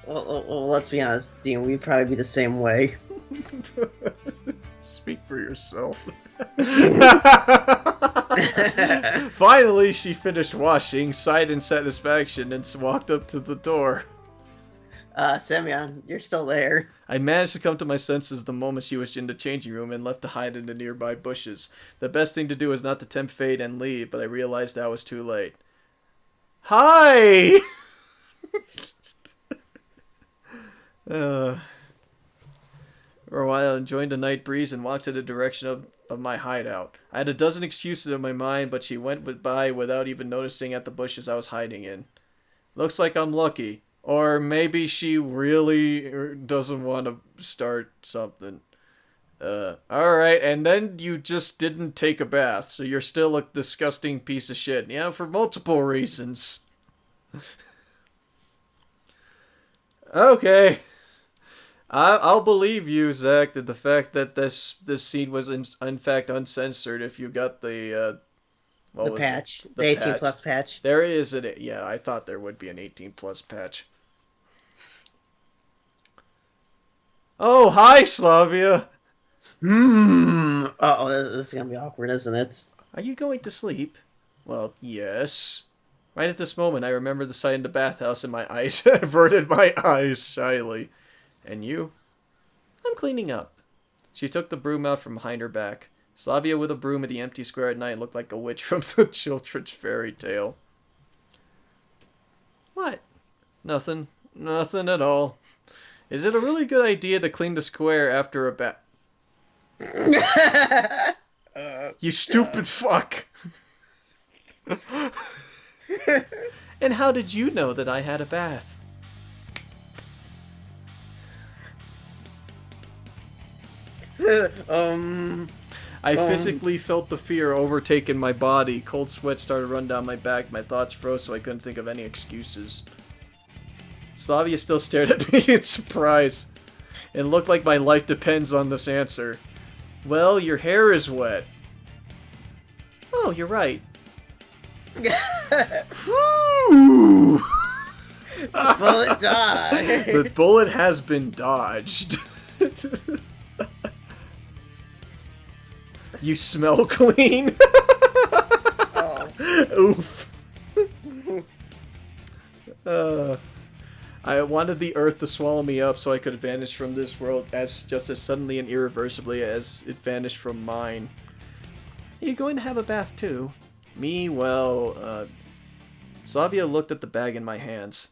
Well, let's be honest, Dean, we'd probably be the same way. Speak for yourself. Finally, she finished washing, sighed in satisfaction, and walked up to the door. Semyon, you're still there. I managed to come to my senses the moment she was in the changing room and left to hide in the nearby bushes. The best thing to do was not to tempt fate and leave, but I realized I was too late. Hi! For a while, I enjoyed the night breeze and walked to the direction of my hideout. I had a dozen excuses in my mind, but she went by without even noticing at the bushes I was hiding in. Looks like I'm lucky. Or maybe she really doesn't want to start something. Alright, and then you just didn't take a bath, so you're still a disgusting piece of shit. Yeah, for multiple reasons. Okay. I'll believe you, Zach, that the fact that this scene was in fact uncensored if you got the patch. The 18 plus patch. There is yeah, I thought there would be an 18 plus patch. Oh, hi, Slavia! Uh-oh, this is gonna be awkward, isn't it? Are you going to sleep? Well, yes. Right at this moment, I remembered the sight in the bathhouse and my eyes averted my eyes shyly. And you? I'm cleaning up. She took the broom out from behind her back. Slavia with a broom at the empty square at night looked like a witch from the children's fairy tale. What? Nothing. Nothing at all. Is it a really good idea to clean the square after a bath? You stupid fuck! And how did you know that I had a bath? I physically felt the fear overtaking my body. Cold sweat started to run down my back. My thoughts froze so I couldn't think of any excuses. Slavia still stared at me in surprise. It looked like my life depends on this answer. Well, your hair is wet. Oh, you're right. Whew! The bullet died. The bullet has been dodged. You smell clean. Oh. Oof. I wanted the earth to swallow me up so I could vanish from this world just as suddenly and irreversibly as it vanished from mine. Are you going to have a bath too? Me? Well, Slavia looked at the bag in my hands.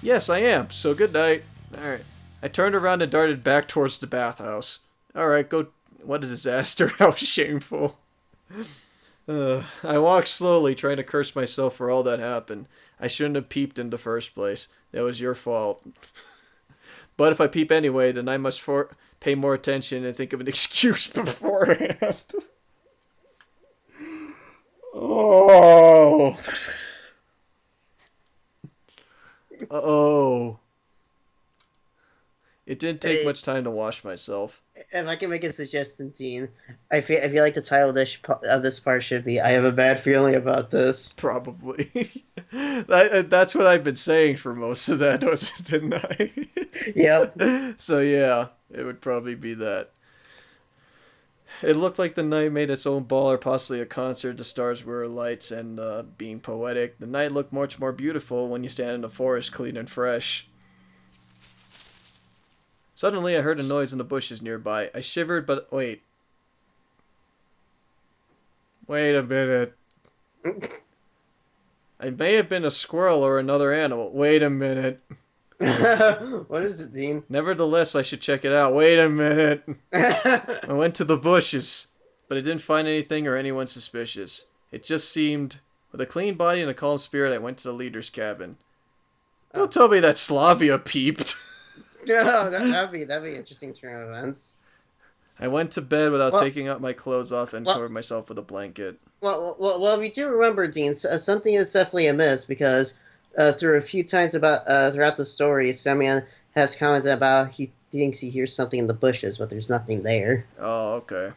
Yes, I am, so good night. Alright. I turned around and darted back towards the bathhouse. Alright, go... What a disaster. How shameful. I walked slowly, trying to curse myself for all that happened. I shouldn't have peeped in the first place. That was your fault. But if I peep anyway, then I must pay more attention and think of an excuse beforehand. Oh. Uh-oh. It didn't take much time to wash myself. If I can make a suggestion, Dean, I feel like the title of this part should be "I have a bad feeling about this." Probably. That's what I've been saying for most of that, didn't I? Yep. So yeah, it would probably be that. It looked like the night made its own ball or possibly a concert. The stars were lights and being poetic. The night looked much more beautiful when you stand in the forest clean and fresh. Suddenly, I heard a noise in the bushes nearby. I shivered, but wait. Wait a minute. It may have been a squirrel or another animal. Wait a minute. What is it, Dean? Nevertheless, I should check it out. Wait a minute. I went to the bushes, but I didn't find anything or anyone suspicious. It just seemed, with a clean body and a calm spirit, I went to the leader's cabin. Don't tell me that Slavia peeped. No, that'd be an interesting turn of events. I went to bed without taking up my clothes off and covered myself with a blanket. Well, we do remember, Dean, something is definitely amiss because through a few times throughout the story, Semyon has commented about he thinks he hears something in the bushes, but there's nothing there. Oh, okay.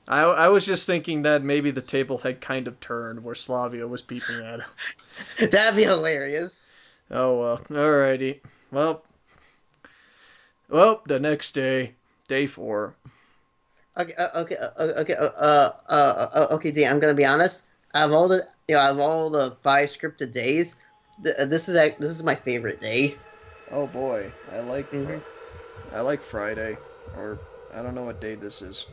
I was just thinking that maybe the table had kind of turned where Slavia was peeping at him. That'd be hilarious. Oh, well. Alrighty. Well, the next day, day 4. Okay, Dean. I'm gonna be honest. Out of all the 5 scripted days, this is my favorite day. Oh boy, I like Friday, or I don't know what day this is.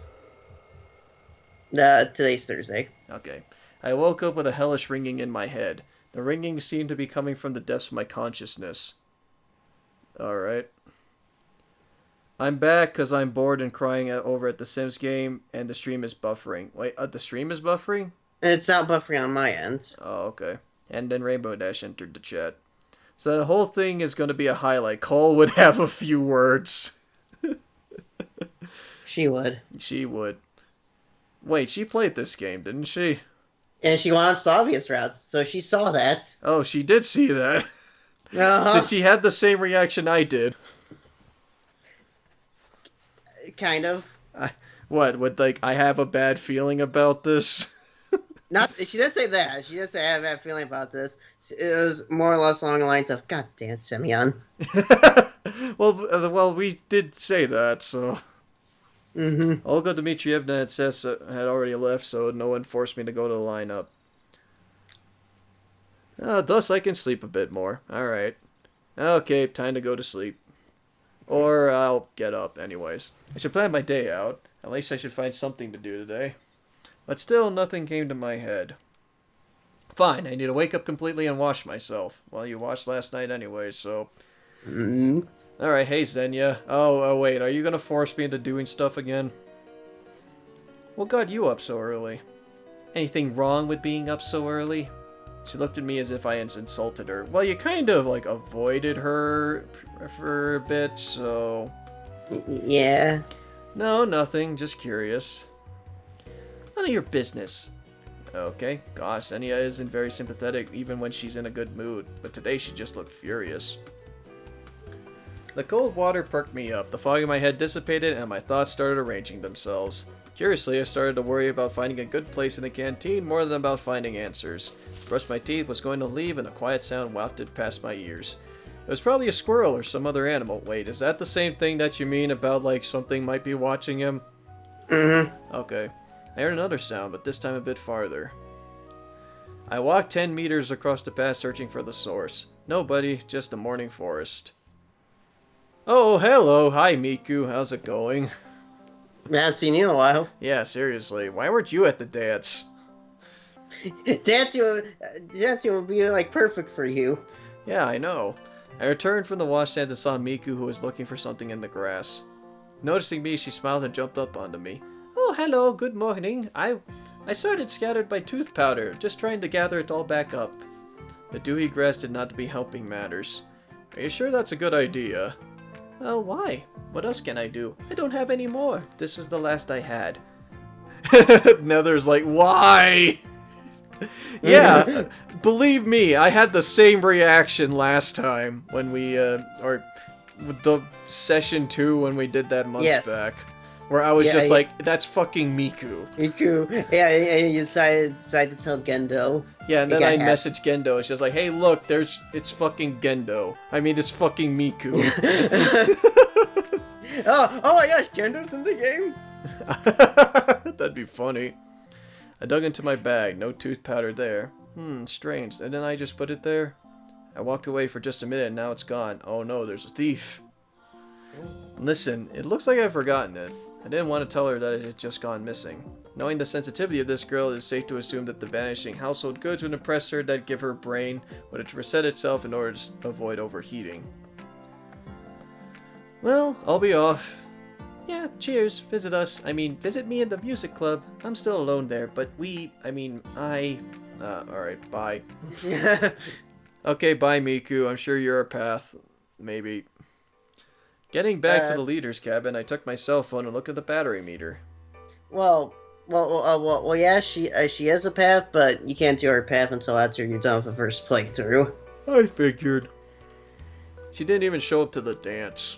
Today's Thursday. Okay. I woke up with a hellish ringing in my head. The ringing seemed to be coming from the depths of my consciousness. Alright. I'm back because I'm bored and crying over at the Sims game, and the stream is buffering. Wait, the stream is buffering? It's not buffering on my end. Oh, okay. And then Rainbow Dash entered the chat. So the whole thing is going to be a highlight. Cole would have a few words. She would. She would. Wait, she played this game, didn't she? And she wants the obvious routes, so she saw that. Oh, she did see that. Uh-huh. Did she have the same reaction I did? Kind of. What, with like, I have a bad feeling about this? She did say that. She did say I have a bad feeling about this. It was more or less along the lines of, God damn, Semyon. well, we did say that, so... Mm-hmm. Olga Dmitrievna had already left, so no one forced me to go to the lineup. Thus I can sleep a bit more. Alright. Okay, time to go to sleep. Or I'll get up anyways. I should plan my day out. At least I should find something to do today. But still, nothing came to my head. Fine, I need to wake up completely and wash myself. Well, you washed last night anyway, so... Mm-hmm. Alright, hey Xenia. Oh, wait, are you gonna force me into doing stuff again? What got you up so early? Anything wrong with being up so early? She looked at me as if I had insulted her. Well, you kind of, like, avoided her for a bit, so... Yeah. No, nothing, just curious. None of your business. Okay, gosh, Xenia isn't very sympathetic even when she's in a good mood, but today she just looked furious. The cold water perked me up, the fog in my head dissipated, and my thoughts started arranging themselves. Curiously, I started to worry about finding a good place in the canteen more than about finding answers. Brushed my teeth, was going to leave, and a quiet sound wafted past my ears. It was probably a squirrel or some other animal. Wait, is that the same thing that you mean about, like, something might be watching him? Mm-hmm. Okay. I heard another sound, but this time a bit farther. I walked 10 meters across the path searching for the source. Nobody, just the morning forest. Oh, hello. Hi, Miku. How's it going? I haven't seen you in a while. Yeah, seriously. Why weren't you at the dance? Dancing would be, like, perfect for you. Yeah, I know. I returned from the washstand and saw Miku, who was looking for something in the grass. Noticing me, she smiled and jumped up onto me. Oh, hello. Good morning. I started scattered by tooth powder, just trying to gather it all back up. The dewy grass did not be helping matters. Are you sure that's a good idea? Well, why? What else can I do? I don't have any more. This was the last I had. Nether's like, why? Yeah, believe me, I had the same reaction last time when we, or with the session 2 when we did that months back. Where I was just like, that's fucking Miku. Miku. Yeah, and you decided to tell Gendo. Yeah, and then I messaged Gendo. It's just like, hey, look, it's fucking Gendo. I mean, it's fucking Miku. oh my gosh, Gendo's in the game? That'd be funny. I dug into my bag. No tooth powder there. Strange. And then I just put it there. I walked away for just a minute and now it's gone. Oh no, there's a thief. Listen, it looks like I've forgotten it. I didn't want to tell her that it had just gone missing. Knowing the sensitivity of this girl, it is safe to assume that the vanishing household goods would impress her, that give her brain would reset itself in order to avoid overheating. Well, I'll be off. Yeah, cheers. Visit us. I mean, visit me in the music club. I'm still alone there, but alright, bye. Okay, bye, Miku. I'm sure you're a path. Maybe. Getting back to the leader's cabin, I took my cell phone and looked at the battery meter. Yeah, she is a path, but you can't do her path until after you're done with the first playthrough. I figured. She didn't even show up to the dance.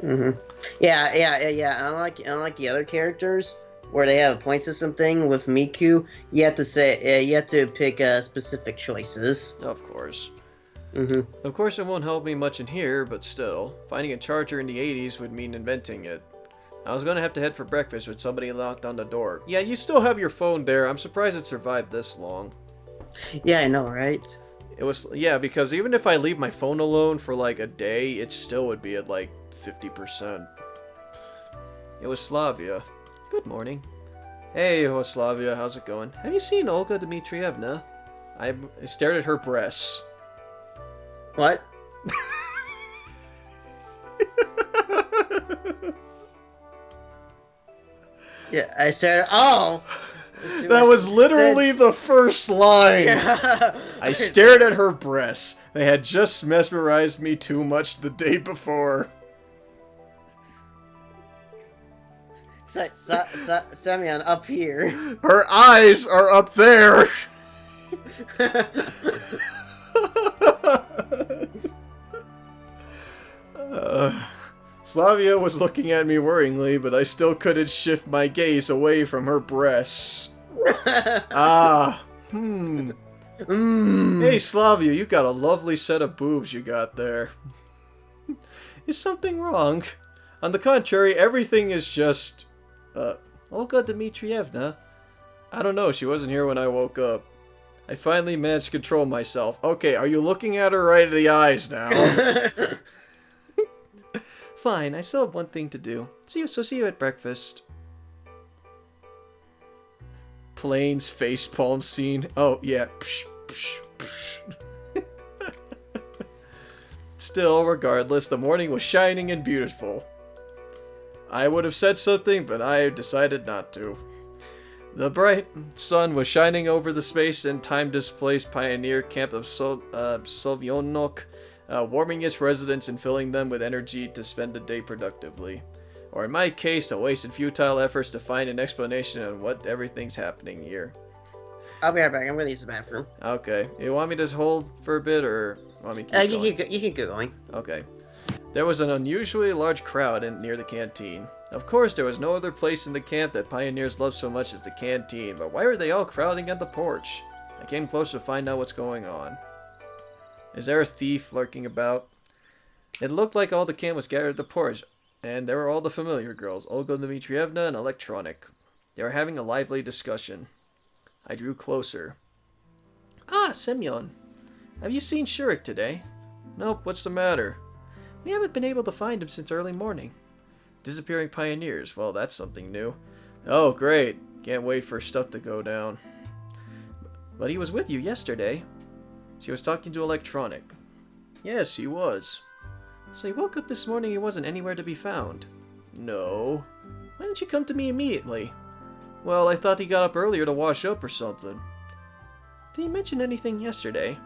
Mm-hmm. Yeah. Unlike the other characters, where they have a point system thing, with Miku, you have to pick specific choices. Of course. Mm-hmm. Of course, it won't help me much in here, but still, finding a charger in the 80s would mean inventing it. I was gonna have to head for breakfast when somebody knocked on the door. Yeah, you still have your phone there. I'm surprised it survived this long. Yeah, I know, right? Because even if I leave my phone alone for like a day, it still would be at like 50%. It was Slavia. Good morning. Hey, Slavia, how's it going? Have you seen Olga Dmitrievna? I stared at her breasts. What? Yeah, I said, oh! That was literally the first line! I stared at her breasts. They had just mesmerized me too much the day before. Semyon, up here. Her eyes are up there! Slavia was looking at me worryingly, but I still couldn't shift my gaze away from her breasts. Hey, Slavia, you got a lovely set of boobs you got there. Is something wrong? On the contrary, everything is just... Olga Dmitrievna? I don't know, she wasn't here when I woke up. I finally managed to control myself. Okay, are you looking at her right in the eyes now? Fine, I still have one thing to do. See you at breakfast. Plains facepalm scene. Oh, yeah. Psh, psh, psh. Still, regardless, the morning was shining and beautiful. I would have said something, but I decided not to. The bright sun was shining over the space and time-displaced pioneer camp of Sovyonok, warming its residents and filling them with energy to spend the day productively. Or in my case, to waste in futile efforts to find an explanation on what everything's happening here. I'll be right back. I'm gonna use the bathroom. Okay. You want me to hold for a bit, or want me to keep going? You can go going. Okay. There was an unusually large crowd near the canteen. Of course, there was no other place in the camp that pioneers loved so much as the canteen, but why were they all crowding at the porch? I came close to find out what's going on. Is there a thief lurking about? It looked like all the camp was gathered at the porch, and there were all the familiar girls, Olga Dmitrievna and Electronic. They were having a lively discussion. I drew closer. Ah, Semyon. Have you seen Shurik today? Nope, what's the matter? We haven't been able to find him since early morning. Disappearing pioneers, well, that's something new. Oh, great. Can't wait for stuff to go down. But he was with you yesterday. She was talking to Electronic. Yes, he was. So he woke up this morning and wasn't anywhere to be found. No. Why didn't you come to me immediately? Well, I thought he got up earlier to wash up or something. Did he mention anything yesterday?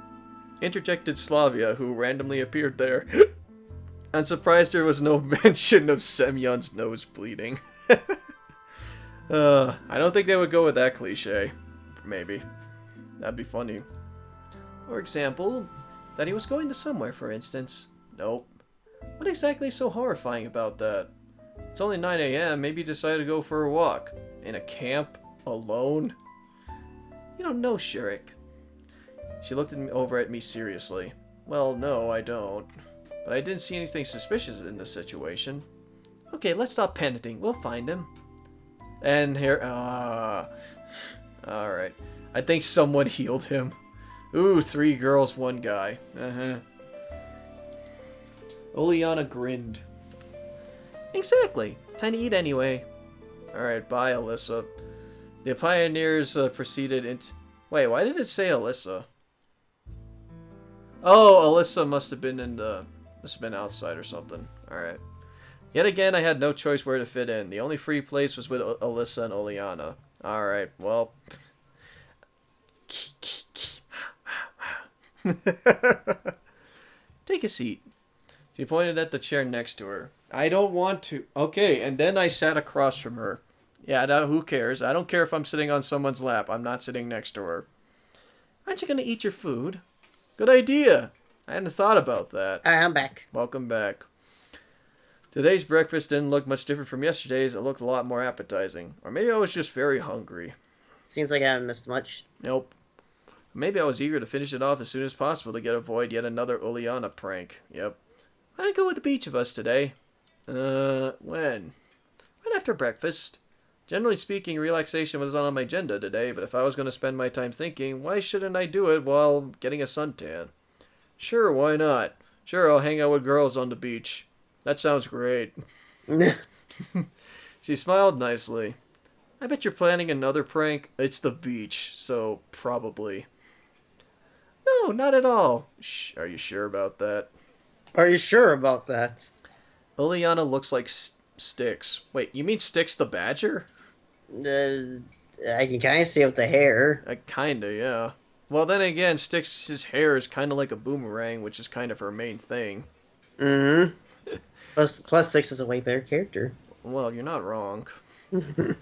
Interjected Slavia, who randomly appeared there. I'm surprised there was no mention of Semyon's nose bleeding. I don't think they would go with that cliche. Maybe. That'd be funny. For example, that he was going to somewhere, for instance. Nope. What exactly is so horrifying about that? It's only 9 a.m. Maybe he decided to go for a walk. In a camp? Alone? You don't know Shurik. She looked over at me seriously. Well, no, I don't. But I didn't see anything suspicious in this situation. Okay, let's stop panicking. We'll find him. And here... Alright. I think someone healed him. Ooh, 3 girls, 1 guy. Oleana grinned. Exactly. Time to eat anyway. Alright, bye, Alyssa. The pioneers proceeded into... Wait, why did it say Alyssa? Oh, Alyssa must have been in the... Must have been outside or something. Alright. Yet again, I had no choice where to fit in. The only free place was with Alyssa and Oleana. Alright, well. Take a seat. She pointed at the chair next to her. I don't want to. Okay, and then I sat across from her. Yeah, now who cares? I don't care if I'm sitting on someone's lap. I'm not sitting next to her. Aren't you going to eat your food? Good idea. I hadn't thought about that. Alright, I'm back. Welcome back. Today's breakfast didn't look much different from yesterday's. It looked a lot more appetizing. Or maybe I was just very hungry. Seems like I haven't missed much. Nope. Maybe I was eager to finish it off as soon as possible to avoid yet another Oleana prank. Yep. I'd go with the beach of us today. When? Right after breakfast. Generally speaking, relaxation was not on my agenda today, but if I was going to spend my time thinking, why shouldn't I do it while getting a suntan? Sure, why not? Sure, I'll hang out with girls on the beach. That sounds great. She smiled nicely. I bet you're planning another prank. It's the beach, so probably. No, not at all. Are you sure about that? Are you sure about that? Oleana looks like Styx. Wait, you mean Styx the Badger? I can kind of see with the hair. Kinda, yeah. Well, then again, Styx's hair is kind of like a boomerang, which is kind of her main thing. Mm-hmm. Plus, Styx is a way better character. Well, you're not wrong.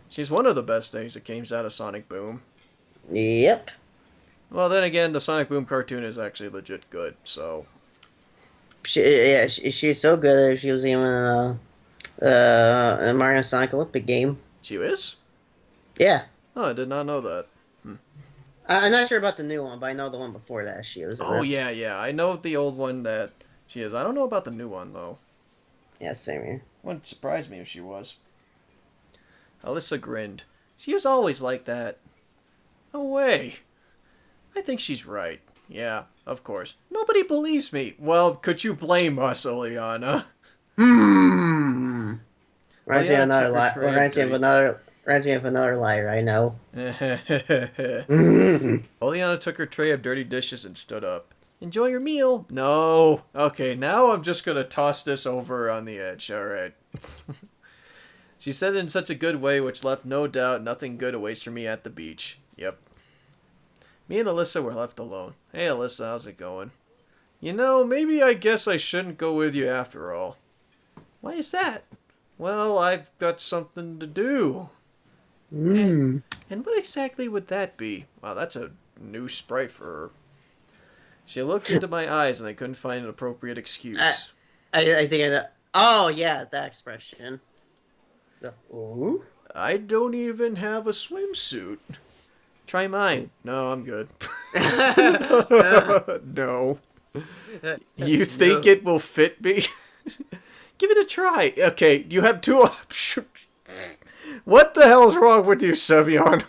She's one of the best things that came out of Sonic Boom. Yep. Well, then again, the Sonic Boom cartoon is actually legit good, so... She's so good that she was even in a Mario Sonic Olympic game. She is? Yeah. Oh, I did not know that. I'm not sure about the new one, but I know the one before that she was in. Oh, yeah. I know the old one that she is. I don't know about the new one, though. Yeah, same here. Wouldn't surprise me if she was. Alyssa grinned. She was always like that. No way. I think she's right. Yeah, of course. Nobody believes me. Well, could you blame us, Oleana? Reminds me of another lie. Reminds me of another liar I know. Oleana took her tray of dirty dishes and stood up. Enjoy your meal. No. Okay, now I'm just gonna toss this over on the edge. Alright. She said it in such a good way, which left no doubt nothing good awaits for me at the beach. Yep. Me and Alyssa were left alone. Hey Alyssa, how's it going? You know, maybe I guess I shouldn't go with you after all. Why is that? Well, I've got something to do. And what exactly would that be? Wow, that's a new sprite for her. She looked into my eyes and I couldn't find an appropriate excuse. I think I know. Oh, yeah, that expression. Ooh? I don't even have a swimsuit. Try mine. No, I'm good. No. You think it will fit me? Give it a try. Okay, you have two options. What the hell's wrong with you, Semyon?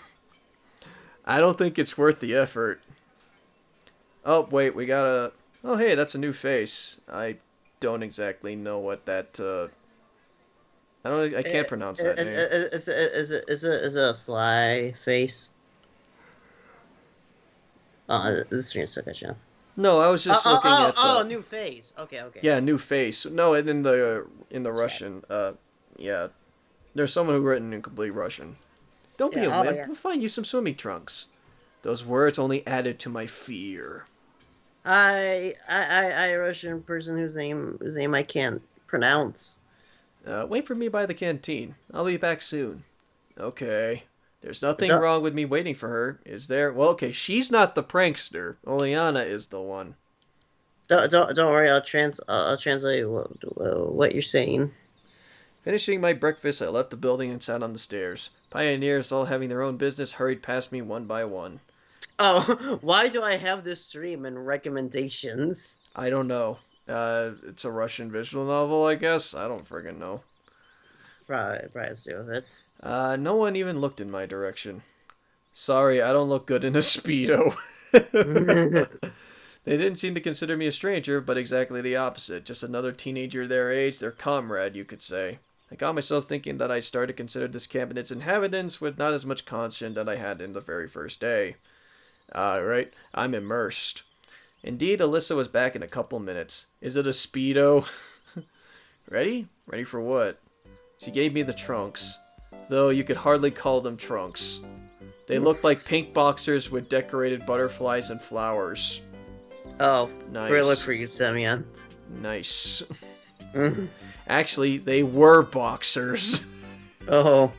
I don't think it's worth the effort. Oh, wait, we got a... Oh, hey, that's a new face. I don't exactly know what that, I can't pronounce that name. Is it a sly face? Oh, this screen's stuck at you. No, I was just looking at the... new face. Okay. Yeah, new face. No, in the Russian, yeah. There's someone who written in complete Russian. Don't be a wimp. Yeah. We'll find you some swimming trunks. Those words only added to my fear. I a Russian person whose name I can't pronounce. Wait for me by the canteen. I'll be back soon. Okay. There's nothing wrong with me waiting for her, is there? Well, okay, she's not the prankster. Oleana is the one. Don't worry. I'll translate what you're saying. Finishing my breakfast, I left the building and sat on the stairs. Pioneers, all having their own business, hurried past me one by one. Oh, why do I have this stream and recommendations? I don't know. It's a Russian visual novel, I guess? I don't friggin' know. Probably let's do with it. No one even looked in my direction. Sorry, I don't look good in a Speedo. They didn't seem to consider me a stranger, but exactly the opposite. Just another teenager their age, their comrade, you could say. I got myself thinking that I started to consider this camp and its inhabitants with not as much caution that I had in the very first day. Right? I'm immersed. Indeed, Alyssa was back in a couple minutes. Is it a Speedo? Ready? Ready for what? She gave me the trunks. Though you could hardly call them trunks. They looked like pink boxers with decorated butterflies and flowers. Oh, Nice. great look for you, Semyon. Nice. Actually, they were boxers. Oh.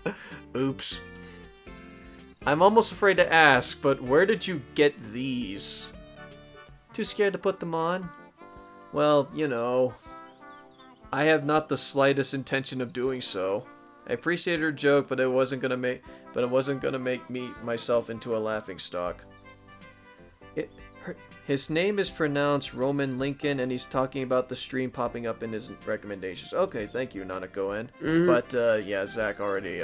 Oops. I'm almost afraid to ask, but where did you get these? Too scared to put them on? Well, you know, I have not the slightest intention of doing so. I appreciate her joke, but it wasn't gonna make me myself into a laughingstock. His name is pronounced Roman Lincoln, and he's talking about the stream popping up in his recommendations. Okay, thank you, Nanako-en. But yeah, Zach already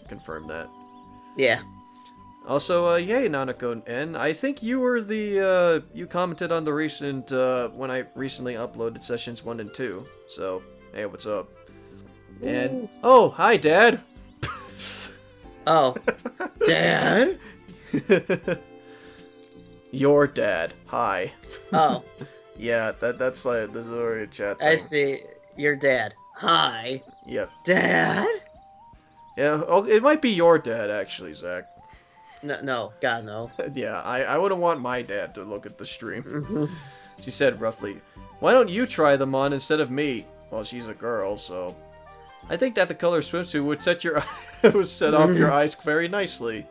confirmed that. Yeah. Also, yay, Nanako-en. I think you were the, you commented on the recent, when I recently uploaded sessions 1 and 2. So, hey, what's up? And, oh, hi, Dad! Oh. Dad? Your dad. Hi. Oh. Yeah, that's like, this is already a chat thing. I see. Your dad. Hi. Yep. Dad? Yeah, oh, it might be your dad, actually, Zach. No, God, no. Yeah, I wouldn't want my dad to look at the stream. She said roughly, why don't you try them on instead of me? Well, she's a girl, so... I think that the color swimsuit would set off your eyes very nicely.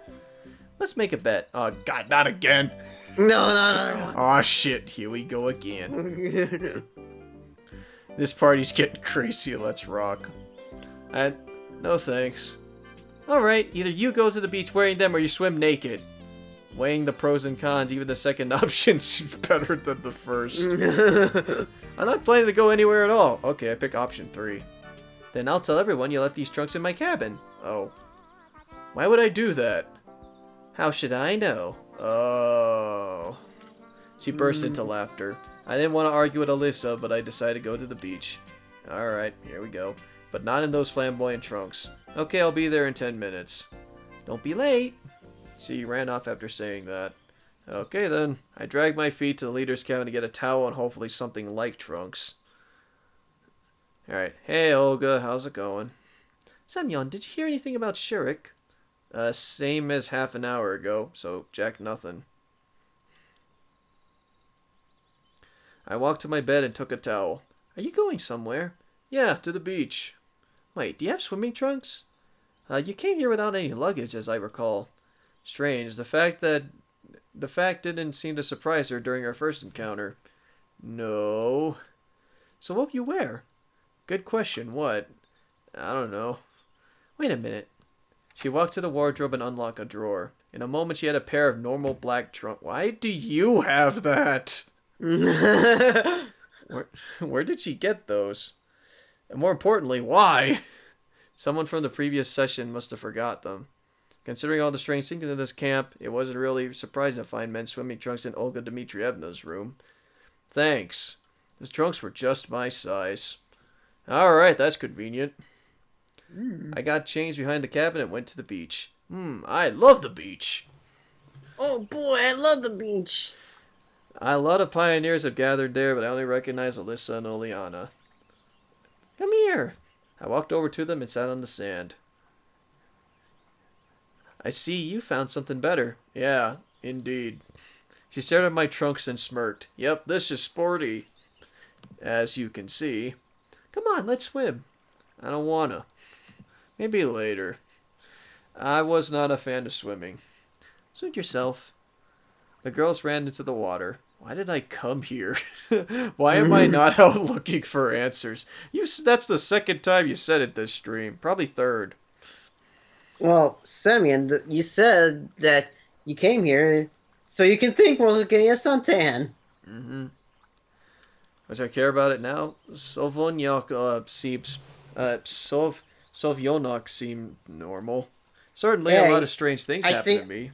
Let's make a bet. Oh, God, not again. No. Aw, shit, here we go again. This party's getting crazy, let's rock. No thanks. Alright, either you go to the beach wearing them or you swim naked. Weighing the pros and cons, even the second option seems better than the first. I'm not planning to go anywhere at all. Okay, I pick option 3. Then I'll tell everyone you left these trunks in my cabin. Oh. Why would I do that? How should I know? Oh. She burst into laughter. I didn't want to argue with Alyssa, but I decided to go to the beach. Alright, here we go. But not in those flamboyant trunks. Okay, I'll be there in 10 minutes. Don't be late. She ran off after saying that. Okay then. I dragged my feet to the leader's cabin to get a towel and hopefully something like trunks. Alright. Hey Olga, how's it going? Semyon, did you hear anything about Shirik? Same as half an hour ago, so jack nothing. I walked to my bed and took a towel. Are you going somewhere? Yeah, to the beach. Wait, do you have swimming trunks? You came here without any luggage, as I recall. Strange, the fact didn't seem to surprise her during our first encounter. No. So what will you wear? Good question, what? I don't know. Wait a minute. She walked to the wardrobe and unlocked a drawer. In a moment she had a pair of normal black trunks. Why do you have that? Where did she get those? And more importantly, why? Someone from the previous session must have forgot them. Considering all the strange things in this camp, it wasn't really surprising to find men's swimming trunks in Olga Dmitrievna's room. Thanks. Those trunks were just my size. Alright, that's convenient. I got changed behind the cabin and went to the beach. I love the beach. Oh boy, I love the beach. A lot of pioneers have gathered there, but I only recognize Alyssa and Oleana. Come here. I walked over to them and sat on the sand. I see you found something better. Yeah, indeed. She stared at my trunks and smirked. Yep, this is sporty. As you can see. Come on, let's swim. I don't wanna. Maybe later. I was not a fan of swimming. Suit yourself. The girls ran into the water. Why did I come here? Why am I not out looking for answers? That's the second time you said it this stream. Probably third. Well, Semyon, you said that you came here so you can think we're getting a suntan. Which I care about it now. Sovonyak Sovyonok seemed normal. Certainly a lot of strange things happened to me.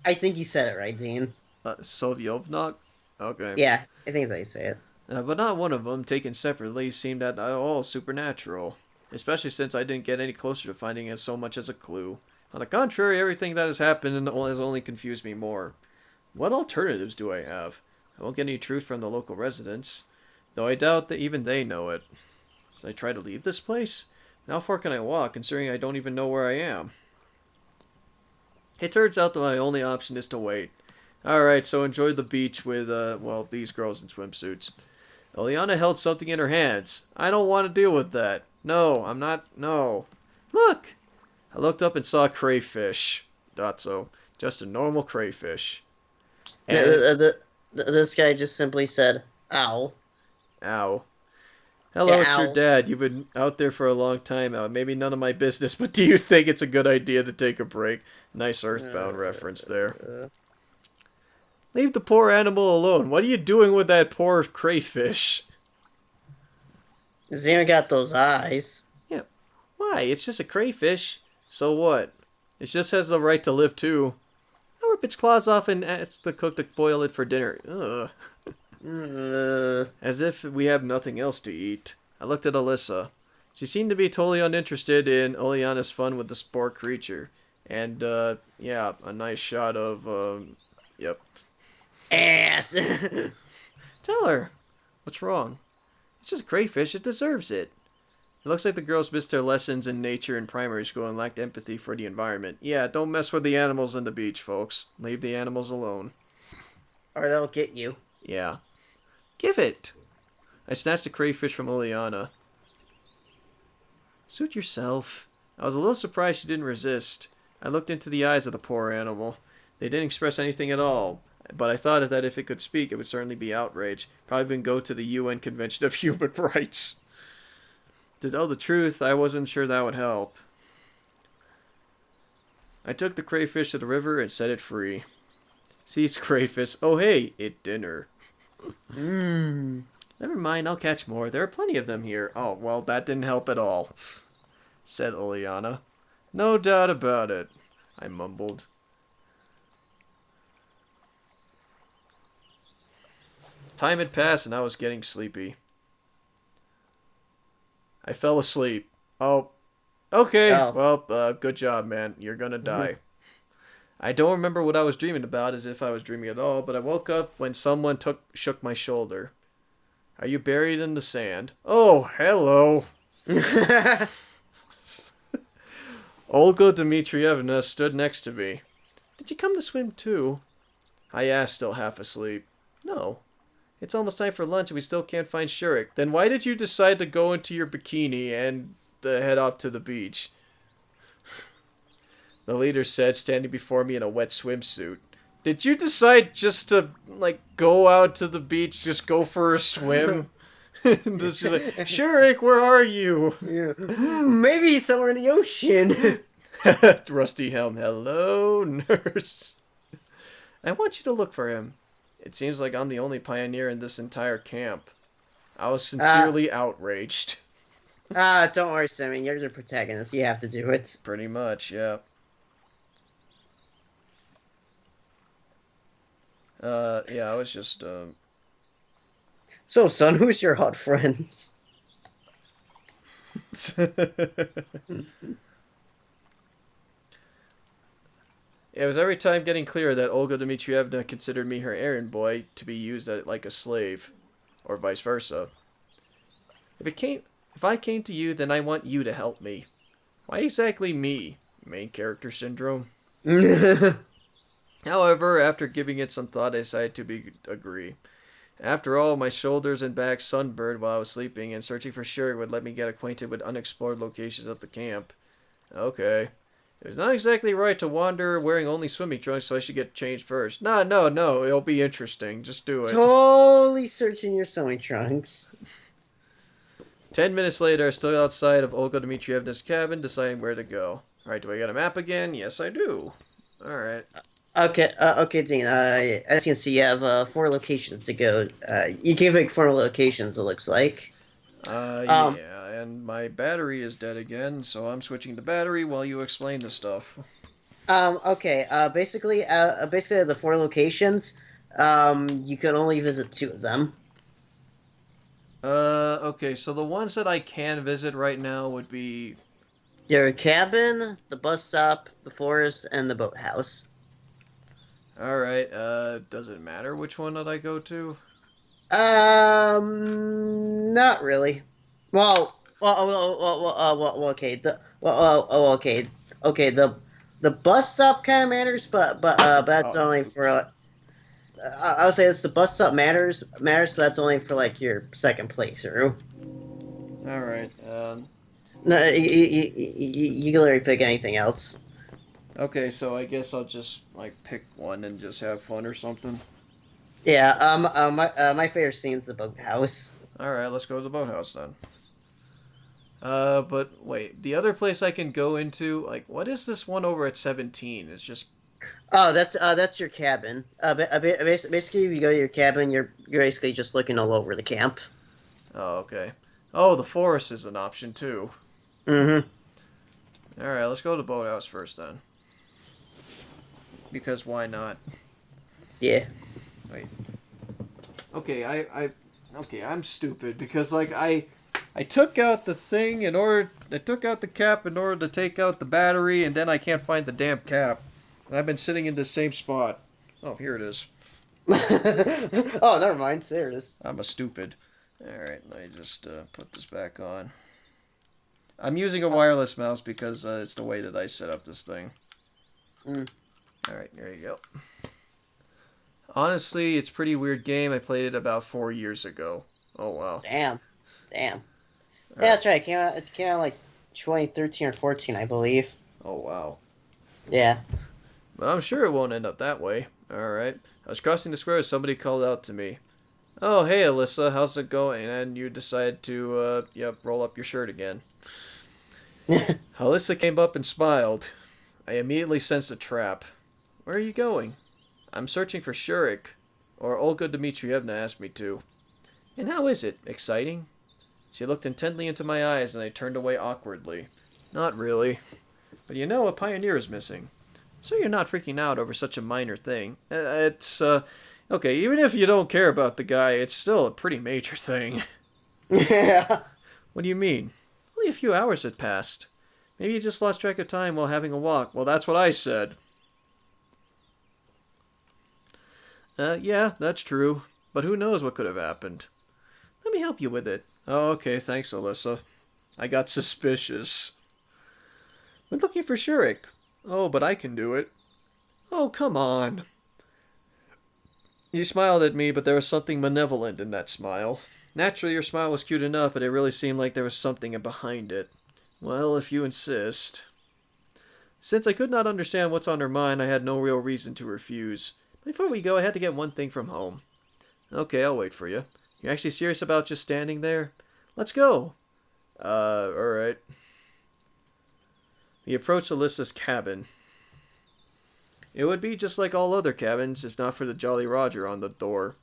I think you said it right, Dean. Sovyovnok? Okay. Yeah, I think that's how you say it. But not one of them, taken separately, seemed at all supernatural. Especially since I didn't get any closer to finding it so much as a clue. On the contrary, everything that has happened has only confused me more. What alternatives do I have? I won't get any truth from the local residents, though I doubt that even they know it. Should I try to leave this place? And how far can I walk, considering I don't even know where I am? It turns out that my only option is to wait. Alright, so enjoy the beach with, well, these girls in swimsuits. Eliana held something in her hands. I don't want to deal with that. No, I'm not. No. Look! I looked up and saw a crayfish. Not so. Just a normal crayfish. And... This guy just simply said, ow. Ow. Hello, Yeah, it's your ow. dad. You've been out there for a long time now. Maybe none of my business, but do you think it's a good idea to take a break? Nice Earthbound reference there. Leave the poor animal alone. What are you doing with that poor crayfish? He's even got those eyes. Yeah. Why? It's just a crayfish. So what? It just has the right to live too. I'll rip its claws off and ask the cook to boil it for dinner. Ugh. As if we have nothing else to eat. I looked at Alyssa. She seemed to be totally uninterested in Oleana's fun with the spore creature. And, yeah, a nice shot of, yep. Ass! Tell her. What's wrong? It's just a crayfish. It deserves it. It looks like the girls missed their lessons in nature in primary school and lacked empathy for the environment. Yeah, don't mess with the animals on the beach, folks. Leave the animals alone. Or they'll get you. Yeah. Give it. I snatched the crayfish from Oleana. Suit yourself. I was a little surprised she didn't resist. I looked into the eyes of the poor animal. They didn't express anything at all, but I thought that if it could speak, it would certainly be outrage. Probably even go to the UN Convention of Human Rights. To tell the truth, I wasn't sure that would help. I took the crayfish to the river and set it free. Seize crayfish. Oh hey, eat dinner. Never mind, I'll catch more. There are plenty of them here. Oh, well, that didn't help at all, said Oleana. No doubt about it, I mumbled. Time had passed and I was getting sleepy. I fell asleep. Oh, okay. Oh. Well, good job, man. You're gonna die. I don't remember what I was dreaming about, as if I was dreaming at all, but I woke up when someone shook my shoulder. Are you buried in the sand? Oh, hello. Olga Dmitrievna stood next to me. Did you come to swim too? I asked, still half asleep. No. It's almost time for lunch and we still can't find Shurik. Then why did you decide to go into your bikini and head off to the beach? The leader said, standing before me in a wet swimsuit. Did you decide just to, like, go out to the beach, just go for a swim? Just like, Shurik, where are you? Yeah. Maybe he's somewhere in the ocean. Rusty Helm, hello, nurse. I want you to look for him. It seems like I'm the only pioneer in this entire camp. I was sincerely outraged. Don't worry, Semyon. You're the protagonist. You have to do it. Pretty much, yeah. Yeah, I was just, So, son, who's your hot friend? It was every time getting clearer that Olga Dmitrievna considered me her errand boy to be used like a slave, or vice versa. If I came to you, then I want you to help me. Why exactly me? Main character syndrome? However, after giving it some thought, I decided to agree. After all, my shoulders and back sunburned while I was sleeping, and searching for Shurik would let me get acquainted with unexplored locations of the camp. Okay. It was not exactly right to wander wearing only swimming trunks, so I should get changed first. No, it'll be interesting. Just do it. Totally searching your sewing trunks. 10 minutes later, still outside of Olga Dmitrievna's cabin, deciding where to go. Alright, do I get a map again? Yes, I do. Alright. Okay, Dean. As you can see, you have 4 locations to go. You can pick 4 locations, it looks like. Yeah, and my battery is dead again, so I'm switching the battery while you explain the stuff. Okay. Basically, the 4 locations, you can only visit 2 of them. Okay, so the ones that I can visit right now would be... Your cabin, the bus stop, the forest, and the boathouse. Alright, does it matter which one that I go to? Not really. Well, Okay. Okay. The bus stop kind of matters, but that's Oh, only for. I would say it's the bus stop matters, but that's only for like your second playthrough. all right. No, you can literally pick anything else. Okay, so I guess I'll just like pick one and just have fun or something. Yeah. My favorite scene is the boathouse. All right, let's go to the boathouse then. But wait, the other place I can go into, like, what is this one over at 17? It's just, Oh, that's your cabin. Basically, if you go to your cabin, you're basically just looking all over the camp. oh, okay. Oh, the forest is an option too. Mm-hmm. All right, let's go to the boathouse first then. Because why not? Yeah. Wait. Okay, okay, I'm stupid because like I took out the thing in order, I took out the cap in order to take out the battery, and then I can't find the damn cap. I've been sitting in the same spot. Oh, here it is. Oh, never mind. There it is. I'm a stupid. Alright, let me just put this back on. I'm using a wireless mouse because it's the way that I set up this thing. Mm. Alright, there you go. Honestly, it's a pretty weird game. I played it about 4 years ago. Oh, wow. Damn. Yeah, Alright. that's right. It came out like 2013 or 14, I believe. Oh, wow. Yeah. But I'm sure it won't end up that way. Alright. I was crossing the square as somebody called out to me. Oh, hey, Alyssa, how's it going? And you decide to, roll up your shirt again. Alyssa came up and smiled. I immediately sensed a trap. Where are you going? I'm searching for Shurik, or Olga Dmitrievna asked me to. And how is it? Exciting? She looked intently into my eyes, and I turned away awkwardly. Not really. But you know, a pioneer is missing. So you're not freaking out over such a minor thing. Okay, even if you don't care about the guy, it's still a pretty major thing. Yeah. What do you mean? Only a few hours had passed. Maybe you just lost track of time while having a walk. Well, that's what I said. Yeah, that's true. But who knows what could have happened. Let me help you with it. Oh, okay, thanks, Alyssa. I got suspicious. We're looking for Shurik. Oh, but I can do it. Oh, come on. You smiled at me, but there was something malevolent in that smile. Naturally, your smile was cute enough, but it really seemed like there was something behind it. Well, if you insist. Since I could not understand what's on her mind, I had no real reason to refuse. Before we go, I had to get one thing from home. Okay, I'll wait for you. You're actually serious about just standing there? Let's go. Alright. We approached Alyssa's cabin. It would be just like all other cabins, if not for the Jolly Roger on the door.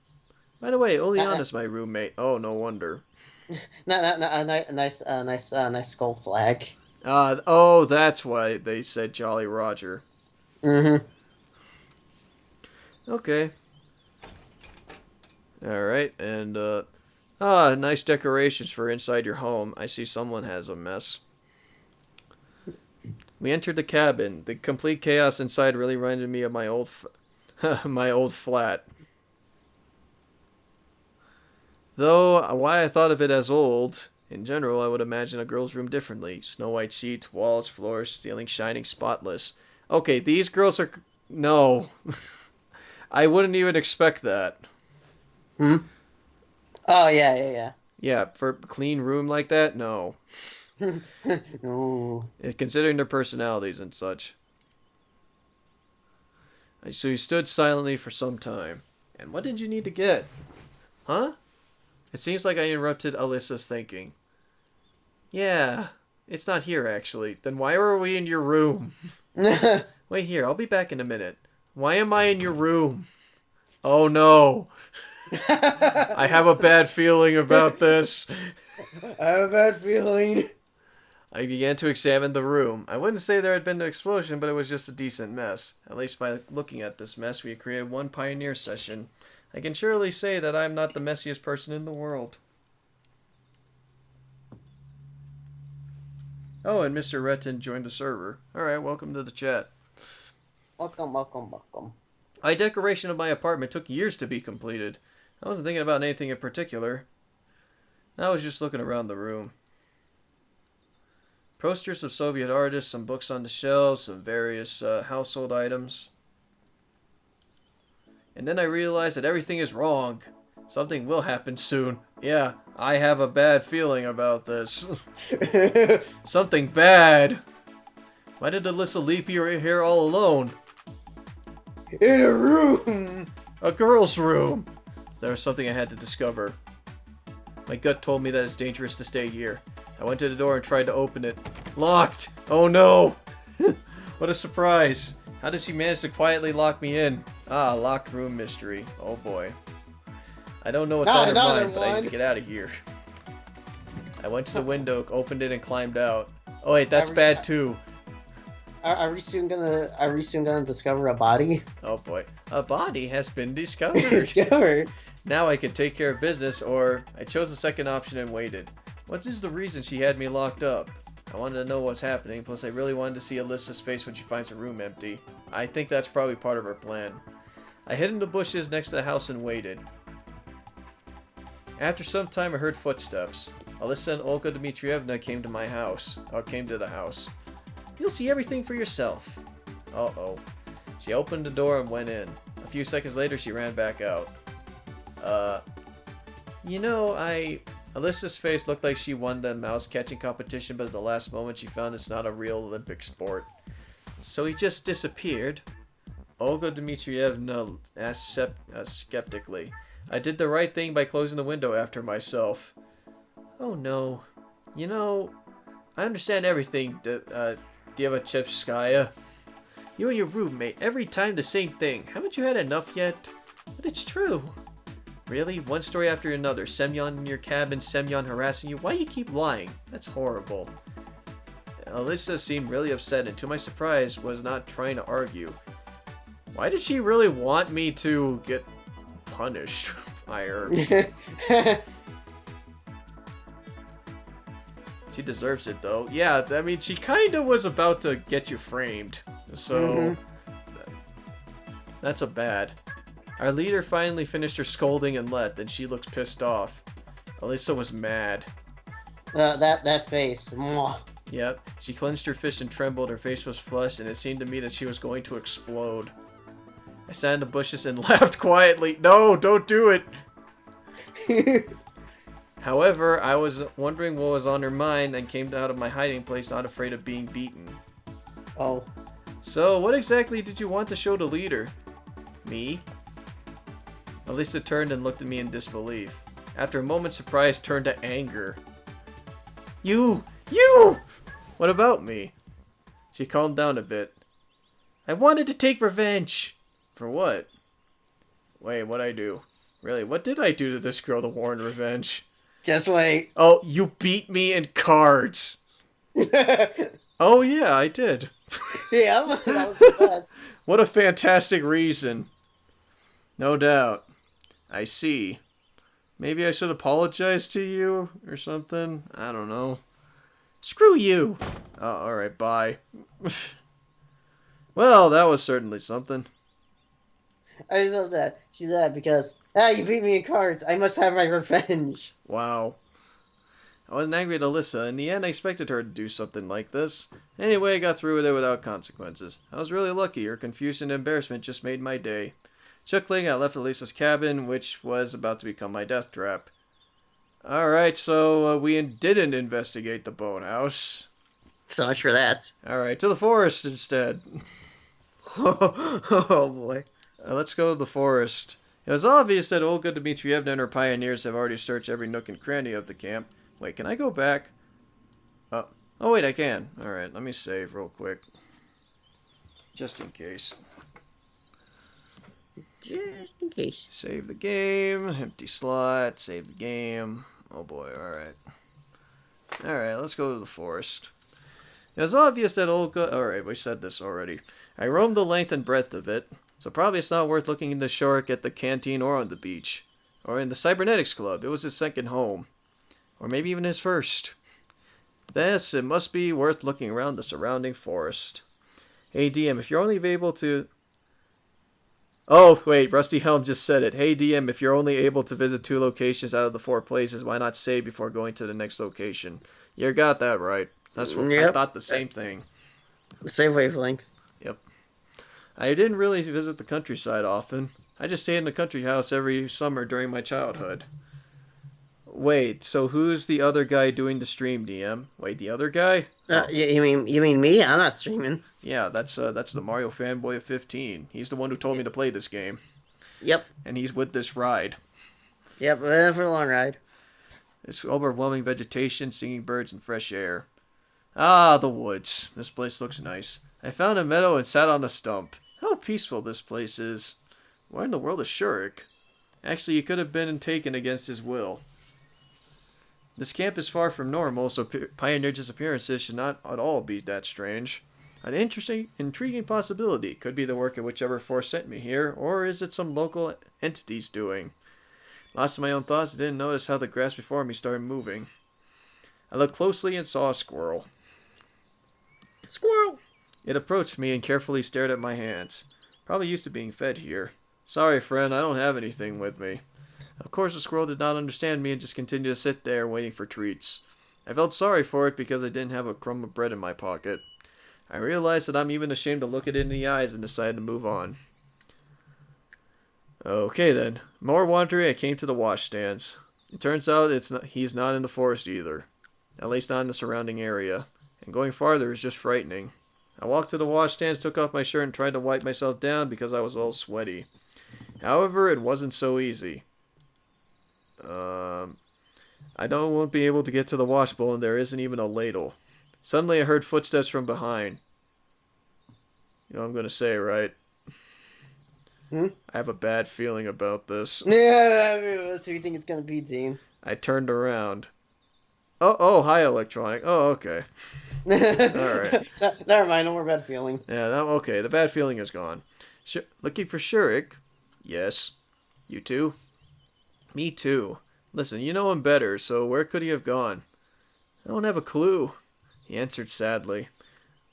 By the way, Oleana's my roommate. Oh, no wonder. Nice skull flag. Oh, that's why they said Jolly Roger. Mm-hmm. Okay. Alright, and, nice decorations for inside your home. I see someone has a mess. We entered the cabin. The complete chaos inside really reminded me of my old, my old flat. Though, why I thought of it as old, in general, I would imagine a girl's room differently. Snow white sheets, walls, floors, ceiling shining spotless. Okay, these girls are... No. I wouldn't even expect that. Hmm? Oh, yeah. Yeah, for a clean room like that? No. No. Considering their personalities and such. So he stood silently for some time. And what did you need to get? Huh? It seems like I interrupted Alyssa's thinking. Yeah, it's not here actually. Then why are we in your room? Wait here, I'll be back in a minute. Why am I in your room? Oh no. I have a bad feeling about this. I have a bad feeling. I began to examine the room. I wouldn't say there had been an explosion, but it was just a decent mess. At least by looking at this mess, we had created one pioneer session. I can surely say that I'm not the messiest person in the world. Oh, and Mr. Retton joined the server. Alright, welcome to the chat. Welcome. My decoration of my apartment took years to be completed. I wasn't thinking about anything in particular. I was just looking around the room. Posters of Soviet artists, some books on the shelves, some various household items. And then I realized that everything is wrong. Something will happen soon. Yeah, I have a bad feeling about this. Something bad. Why did Alyssa leave me right here all alone? In a room! A girl's room! There was something I had to discover. My gut told me that it's dangerous to stay here. I went to the door and tried to open it. Locked! Oh no! What a surprise! How did she manage to quietly lock me in? Ah, locked room mystery. Oh boy. I don't know what's on her mind, but I need to get out of here. I went to the window, opened it, and climbed out. Oh wait, that's bad too. Are we soon gonna discover a body? Oh boy. A body has been discovered. Discovered. Now I could take care of business, or I chose the second option and waited. What is the reason she had me locked up? I wanted to know what's happening, plus I really wanted to see Alyssa's face when she finds her room empty. I think that's probably part of her plan. I hid in the bushes next to the house and waited. After some time I heard footsteps. Alyssa and Olga Dmitrievna came to the house. You'll see everything for yourself. Uh-oh. She opened the door and went in. A few seconds later she ran back out. Alyssa's face looked like she won the mouse catching competition, but at the last moment she found it's not a real Olympic sport. So he just disappeared? Olga Dmitrievna asked skeptically. I did the right thing by closing the window after myself. Oh no. I understand everything, Dievachevskaya. You and your roommate, every time the same thing. Haven't you had enough yet? But it's true. Really? One story after another. Semyon in your cabin, Semyon harassing you. Why do you keep lying? That's horrible. Alyssa seemed really upset and to my surprise was not trying to argue. Why did she really want me to get punished by her? She deserves it though. Yeah, I mean, she kinda was about to get you framed. So, that's a bad. Our leader finally finished her scolding and left, and she looked pissed off. Alyssa was mad. That face. Mwah. Yep, she clenched her fist and trembled. Her face was flushed, and it seemed to me that she was going to explode. I sat in the bushes and laughed quietly. No, don't do it! However, I was wondering what was on her mind and came out of my hiding place not afraid of being beaten. Oh. So, what exactly did you want to show the leader? Me? Alyssa turned and looked at me in disbelief. After a moment's surprise, turned to anger. You! What about me? She calmed down a bit. I wanted to take revenge. For what? Wait, what'd I do? Really, what did I do to this girl to warrant revenge? Just wait. Oh, you beat me in cards. Oh yeah, I did. Yeah, that was the best. What a fantastic reason. No doubt. I see. Maybe I should apologize to you or something? I don't know. Screw you! Oh, alright, bye. Well, that was certainly something. I love that. She said because, you beat me in cards. I must have my revenge. Wow. I wasn't angry at Alyssa. In the end, I expected her to do something like this. Anyway, I got through with it without consequences. I was really lucky. Her confusion and embarrassment just made my day. Chuckling, I left Alyssa's cabin, which was about to become my death trap. Alright, so we didn't investigate the boathouse. So much for that. Alright, to the forest instead. Oh boy. Let's go to the forest. It was obvious that Olga Dmitrievna and her pioneers have already searched every nook and cranny of the camp. Wait, can I go back? Oh wait, I can. Alright, let me save real quick. Just in case. Just in case. Save the game. Empty slot. Save the game. Oh boy, alright. Alright, let's go to the forest. It was obvious that Olga... Alright, we said this already. I roamed the length and breadth of it, so probably it's not worth looking in the shark at the canteen or on the beach. Or in the Cybernetics Club. It was his second home. Or maybe even his first. Thus, it must be worth looking around the surrounding forest. Hey DM, if you're only able to... Oh, wait, Rusty Helm just said it. Hey DM, if you're only able to visit 2 locations out of the 4 places, why not save before going to the next location? You got that right. That's what I Yep. thought the same thing. Same wavelength. Yep. I didn't really visit the countryside often. I just stayed in a country house every summer during my childhood. Wait, so who's the other guy doing the stream, DM? Wait, the other guy? Oh, You mean me? I'm not streaming. yeah, that's the Mario fanboy of 15. He's the one who told me to play this game, Yep. and he's with this ride. Yep. For a long ride. It's overwhelming vegetation, singing birds, and fresh air. Ah, the woods. This place looks nice. I found a meadow and sat on a stump. How peaceful this place is. Where in the world is Shurik? Actually, he could have been taken against his will. This camp is far from normal, so Pioneer disappearances should not at all be that strange. An interesting, intriguing possibility. Could be the work of whichever force sent me here, or is it some local entity's doing? Lost in my own thoughts, I didn't notice how the grass before me started moving. I looked closely and saw a squirrel. Squirrel. It approached me and carefully stared at my hands. Probably used to being fed here. Sorry, friend, I don't have anything with me. Of course, the squirrel did not understand me and just continued to sit there waiting for treats. I felt sorry for it because I didn't have a crumb of bread in my pocket. I realized that I'm even ashamed to look it in the eyes and decided to move on. Okay then, more wandering, I came to the washstands. It turns out he's not in the forest either. At least not in the surrounding area. And going farther is just frightening. I walked to the washstands, took off my shirt, and tried to wipe myself down because I was all sweaty. However, it wasn't so easy. Won't be able to get to the wash bowl and there isn't even a ladle. Suddenly I heard footsteps from behind. You know what I'm going to say, right? Hmm? I have a bad feeling about this. Yeah. What do you think it's gonna be, Dean? I turned around. Oh, hi, Electronic. Oh, okay. Alright. Never mind. No more bad feeling. Yeah, okay. The bad feeling is gone. Looking for Shurik? Yes. You too? Me too. Listen, you know him better, so where could he have gone? I don't have a clue. He answered sadly.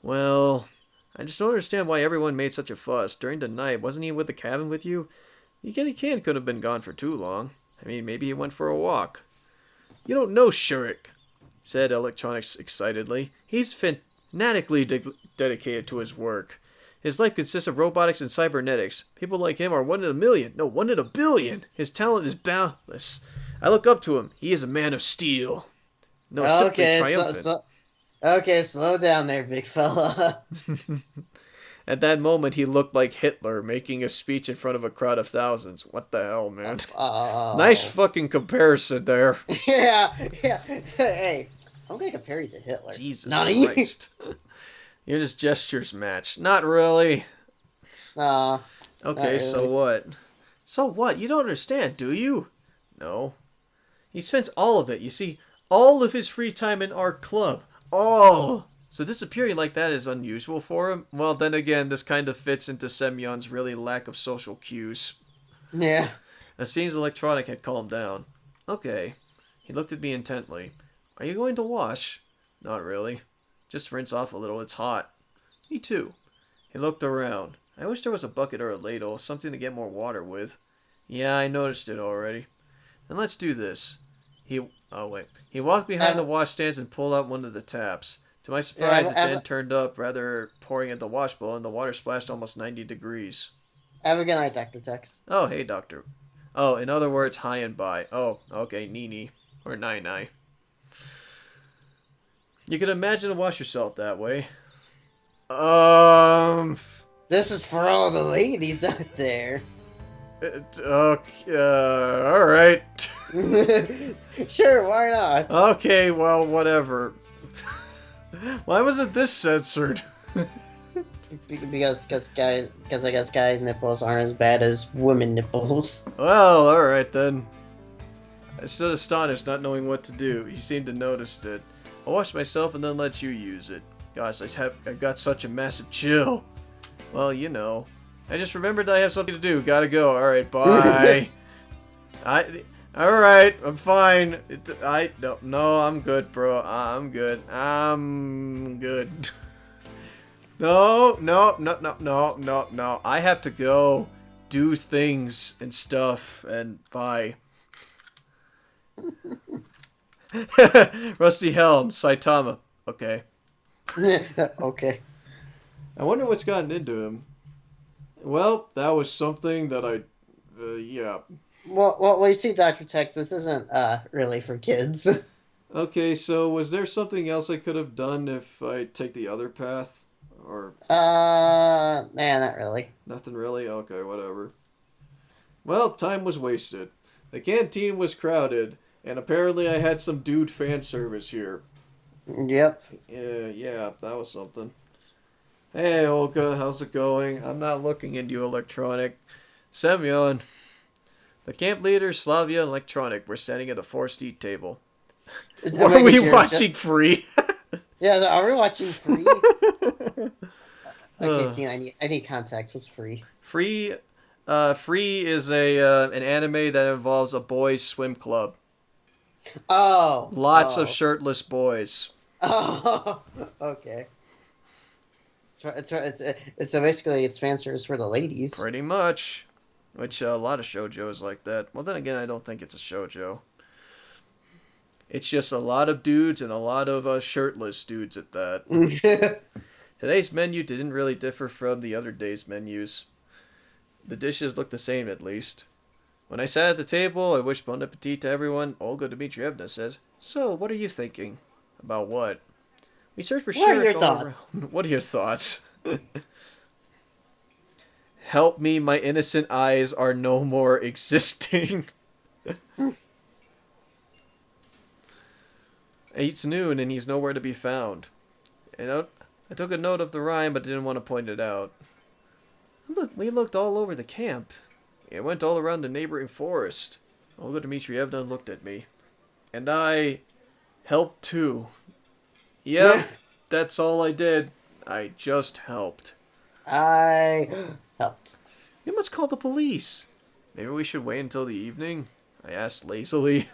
Well, I just don't understand why everyone made such a fuss. During the night, wasn't he with the cabin with you? He could have been gone for too long. I mean, maybe he went for a walk. You don't know Shurik, said Electronics excitedly. He's fanatically dedicated to his work. His life consists of robotics and cybernetics. People like him are 1 in a million. No, 1 in a billion. His talent is boundless. I look up to him. He is a man of steel. No, simply triumphant. Okay, slow down there, big fella. At that moment, he looked like Hitler making a speech in front of a crowd of thousands. What the hell, man? Nice fucking comparison there. Yeah. Hey, I'm gonna compare you to Hitler. Jesus Christ. Your just gestures match. Not really. Okay, really. so what? So what? You don't understand, do you? No. He spends all of it, you see, all of his free time in our club. All! So disappearing like that is unusual for him? Well, then again, this kind of fits into Semyon's really lack of social cues. Yeah. It seems Electronic had calmed down. Okay. He looked at me intently. Are you going to wash? Not really. Just rinse off a little, it's hot. Me too. He looked around. I wish there was a bucket or a ladle, something to get more water with. Yeah, I noticed it already. Then let's do this. He walked behind the washstands and pulled out one of the taps. To my surprise, its end turned up, rather pouring at the wash bowl, and the water splashed almost 90 degrees. Have a good night, Dr. Tex. Oh, hey, Doctor. Oh, in other words, hi and bye. Oh, okay, Nini. Or Nai-Nai. You can imagine to wash yourself that way. This is for all the ladies out there. Alright. Sure, why not? Okay, well, whatever. Why wasn't this censored? Because I guess guys' nipples aren't as bad as women nipples. Well, alright then. I stood astonished, not knowing what to do. He seemed to notice it. I'll wash myself and then let you use it. Gosh, I've got such a massive chill. Well, you know. I just remembered I have something to do. Gotta go. Alright, bye. Alright, I'm fine. No, I'm good, bro. I'm good. I'm good. No. I have to go do things and stuff, and bye. Rusty Helm, Saitama. Okay. Okay. I wonder what's gotten into him. Well, that was something that yeah. Well, you see, Doctor Tex, this isn't really for kids. Okay, so was there something else I could have done if I take the other path? Or Nah, not really. nothing really? Okay, whatever. Well, time was wasted. The canteen was crowded, and apparently I had some dude fan service here. Yep. Yeah, that was something. Hey, Olga, how's it going? I'm not looking into electronic. Semyon, the camp leader, Slavia, and Electronic were standing at a forced eat table. I'm Were making we sure. watching Free? Yeah, are we watching Free? Okay, uh, Dean, I need context. What's Free? Free, Free is an anime that involves a boys' swim club. Oh, Lots of oh, shirtless boys. oh. Okay. It's so basically it's fan service for the ladies. Pretty much. Which a lot of shoujos like that. Well, then again, I don't think it's a shoujo. It's just a lot of dudes and a lot of shirtless dudes at that. Today's menu didn't really differ from the other day's menus. The dishes looked the same, at least. When I sat at the table, I wished bon appetit to everyone. Olga Dmitrievna says, "So, what are you thinking?" "About what?" "We searched for What are your Shirik all around." thoughts? "What are your thoughts?" "Help me, my innocent eyes are no more existing." It's noon and he's nowhere to be found. I took a note of the rhyme but didn't want to point it out. Look, we looked all over the camp. It went all around the neighboring forest. Olga Dmitrievna looked at me. And I helped too. Yep, that's all I did. I just helped. I helped. We must call the police. Maybe we should wait until the evening? I asked lazily.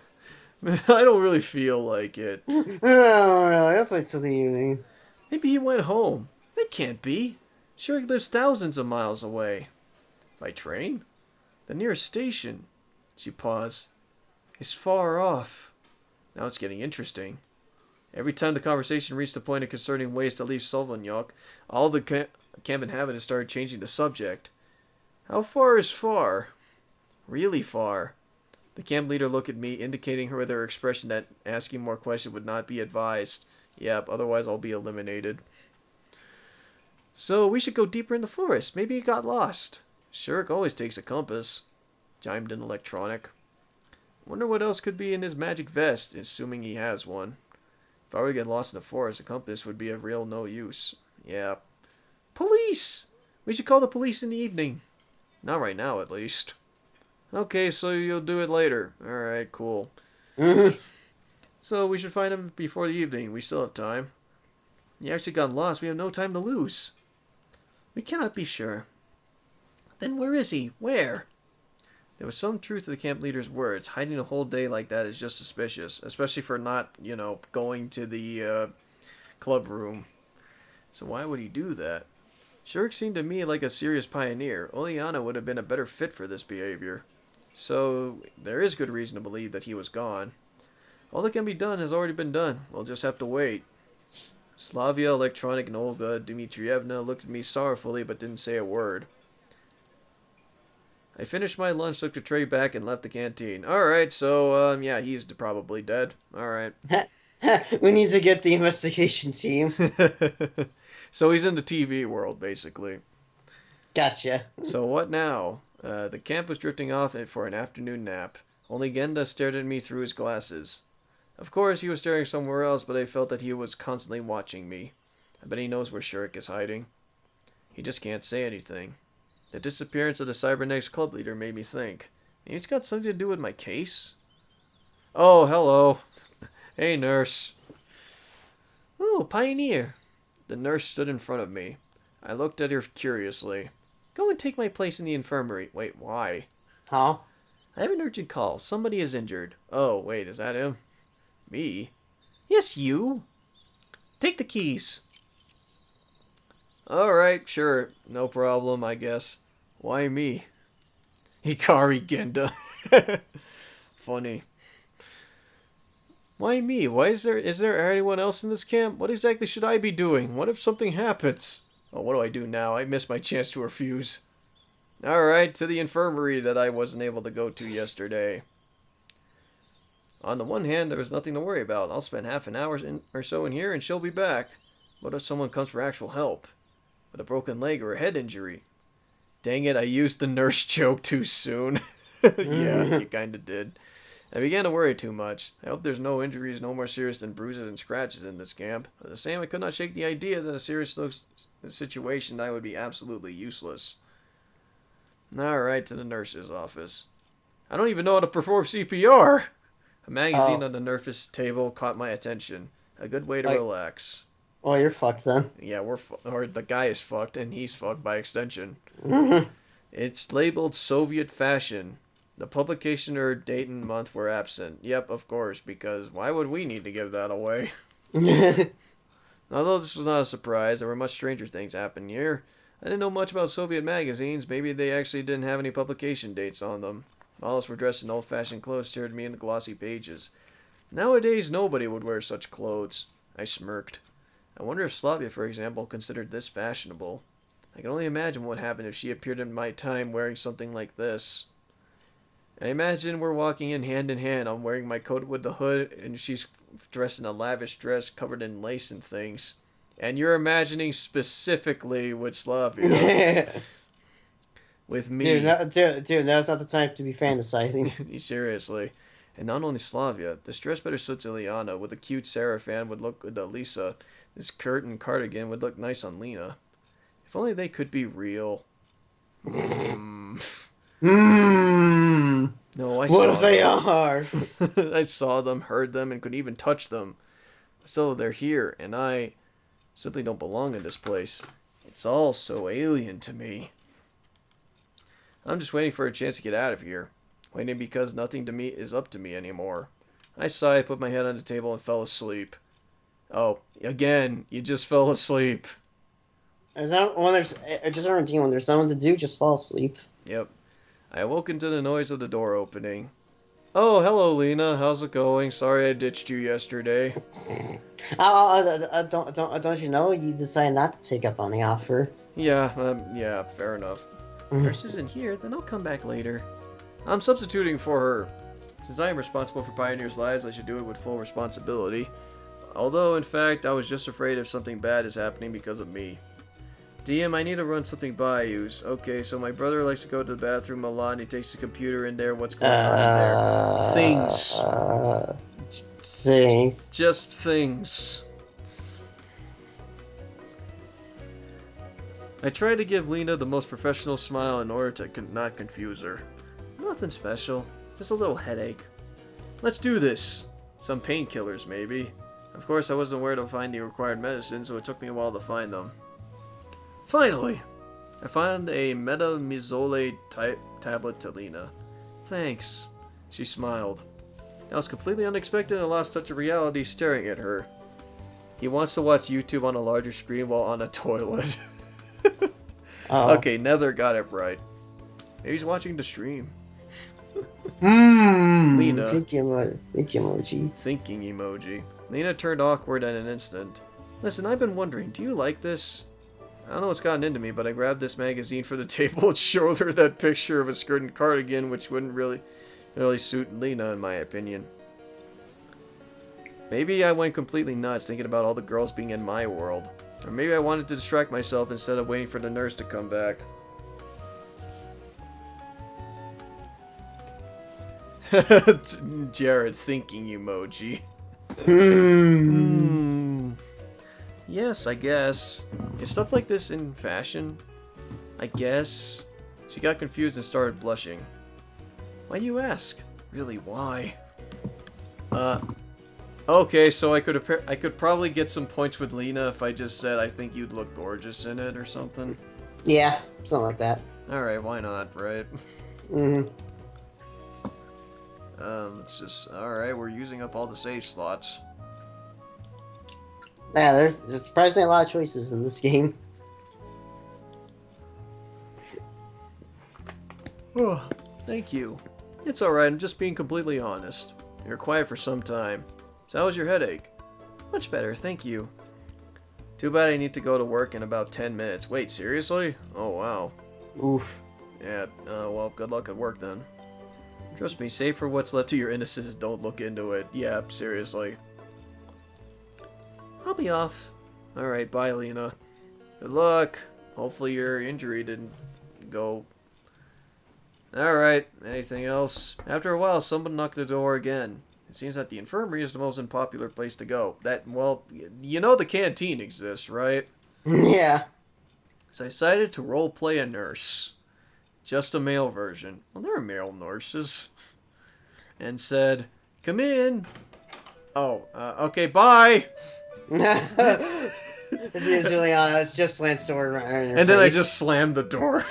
I don't really feel like it. Oh, really? That's like till the evening. Maybe he went home. That can't be. Sure, he lives thousands of miles away. By train? The nearest station. She paused. Is far off. Now it's getting interesting. Every time the conversation reached the point of concerning ways to leave Solvanyok, all the camp inhabitants started changing the subject. How far is far? Really far. The camp leader looked at me, indicating with her expression that asking more questions would not be advised. Yep, otherwise I'll be eliminated. So we should go deeper in the forest. Maybe he got lost. Shirk always takes a compass. Chimed in Electronic. Wonder what else could be in his magic vest, assuming he has one. If I were to get lost in the forest, a compass would be of real no use. Yeah. Police! We should call the police in the evening. Not right now, at least. Okay, so you'll do it later. Alright, cool. So we should find him before the evening. We still have time. He actually got lost. We have no time to lose. We cannot be sure. Then where is he? Where? There was some truth to the camp leader's words. Hiding a whole day like that is just suspicious. Especially for not, going to the club room. So why would he do that? Shirk seemed to me like a serious pioneer. Oleana would have been a better fit for this behavior. So there is good reason to believe that he was gone. All that can be done has already been done. We'll just have to wait. Slavia, Electronic, and Olga Dmitrievna looked at me sorrowfully but didn't say a word. I finished my lunch, took the tray back, and left the canteen. Alright, so, yeah, he's probably dead. Alright. We need to get the investigation team. So he's in the TV world, basically. Gotcha. So what now? The camp was drifting off for an afternoon nap. Only Genda stared at me through his glasses. Of course, he was staring somewhere else, but I felt that he was constantly watching me. I bet he knows where Shirk is hiding. He just can't say anything. The disappearance of the Cybernetics club leader made me think. Maybe it's got something to do with my case? Oh, hello. Hey, nurse. Oh, Pioneer. The nurse stood in front of me. I looked at her curiously. Go and take my place in the infirmary. Wait, why? Huh? I have an urgent call. Somebody is injured. Oh, wait, is that him? Me? Yes, you. Take the keys. Alright, sure. No problem, I guess. Why me? Hikari Genda. Funny. Why me? Why is there anyone else in this camp? What exactly should I be doing? What if something happens? Oh, what do I do now? I missed my chance to refuse. Alright, to the infirmary that I wasn't able to go to yesterday. On the one hand, there was nothing to worry about. I'll spend half an hour or so in here and she'll be back. What if someone comes for actual help? With a broken leg or a head injury? Dang it, I used the nurse joke too soon. Yeah, you kinda did. I began to worry too much. I hope there's no injuries no more serious than bruises and scratches in this camp. At the same, I could not shake the idea that in a serious situation I would be absolutely useless. Alright, to the nurse's office. I don't even know how to perform CPR! A magazine on the nurse's table caught my attention. A good way to relax. Oh, you're fucked then. Yeah, or the guy is fucked, and he's fucked by extension. It's labeled Soviet fashion. The publication or date and month were absent. Yep, of course, because why would we need to give that away? Although this was not a surprise, there were much stranger things happening here. I didn't know much about Soviet magazines. Maybe they actually didn't have any publication dates on them. All of us were dressed in old-fashioned clothes stared at me in the glossy pages. Nowadays, nobody would wear such clothes. I smirked. I wonder if Slavia, for example, considered this fashionable. I can only imagine what happened if she appeared in my time wearing something like this. I imagine we're walking in hand. I'm wearing my coat with the hood, and she's dressed in a lavish dress covered in lace and things. And you're imagining specifically with Slavia. With me. Dude, now's not the time to be fantasizing. Seriously. And not only Slavia, this dress better suits Ileana. With a cute Seraphan would look good on Lisa. This curtain cardigan would look nice on Lena. If only they could be real. No, I saw What if they them. are? I saw them, heard them, and could even touch them. Still, they're here, and I simply don't belong in this place. It's all so alien to me. I'm just waiting for a chance to get out of here. Waiting because nothing to me is up to me anymore. I sighed, put my head on the table, and fell asleep. Oh, again, you just fell asleep. Just a routine. When there's nothing to do, just fall asleep. Yep. I awoken to the noise of the door opening. Oh, hello, Lena. How's it going? Sorry I ditched you yesterday. Don't you know? You decided not to take up on the offer. Yeah, fair enough. Nurse isn't here, then I'll come back later. I'm substituting for her. Since I am responsible for Pioneers' lives, I should do it with full responsibility. Although, in fact, I was just afraid if something bad is happening because of me. DM, I need to run something by you. Okay, so my brother likes to go to the bathroom a lot, and he takes his computer in there. What's going on in there? Things. Things. Just things. I tried to give Lena the most professional smile in order to not confuse her. Nothing special, just a little headache. Let's do this. Some painkillers, maybe. Of course, I wasn't aware to find the required medicine, so it took me a while to find them. Finally! I found a metamizole tablet to Lena. Thanks. She smiled. That was completely unexpected and a lost touch of reality staring at her. He wants to watch YouTube on a larger screen while on a toilet. Okay, Nether got it right. Maybe he's watching the stream. Lena. Thinking emoji. Thinking emoji. Lena turned awkward in an instant. Listen, I've been wondering, do you like this? I don't know what's gotten into me, but I grabbed this magazine for the table and showed her that picture of a skirt and cardigan, which wouldn't really suit Lena, in my opinion. Maybe I went completely nuts thinking about all the girls being in my world. Or maybe I wanted to distract myself instead of waiting for the nurse to come back. Jared thinking emoji. Yes, I guess. Is stuff like this in fashion? I guess. She got confused and started blushing. Why do you ask? Really, why? Okay, so I could probably get some points with Lena if I just said I think you'd look gorgeous in it or something. Yeah, something like that. Alright, why not, right? Let's just... Alright, we're using up all the save slots. Yeah, there's surprisingly a lot of choices in this game. Oh, thank you. It's alright, I'm just being completely honest. You're quiet for some time. So how was your headache? Much better, thank you. Too bad I need to go to work in about 10 minutes. Wait, seriously? Oh, wow. Oof. Yeah, well, good luck at work then. Trust me, save for what's left of your innocence, don't look into it. Yeah, seriously. I'll be off. Alright, bye, Lena. Good luck. Hopefully your injury didn't go. Alright, anything else? After a while, someone knocked the door again. It seems that the infirmary is the most unpopular place to go. Well, you know the canteen exists, right? Yeah. So I decided to roleplay a nurse. Just a male version. Well, there are male nurses. And said, come in. Oh, okay, bye. It's Juliana, it's just Lance door. And then I just slammed the door.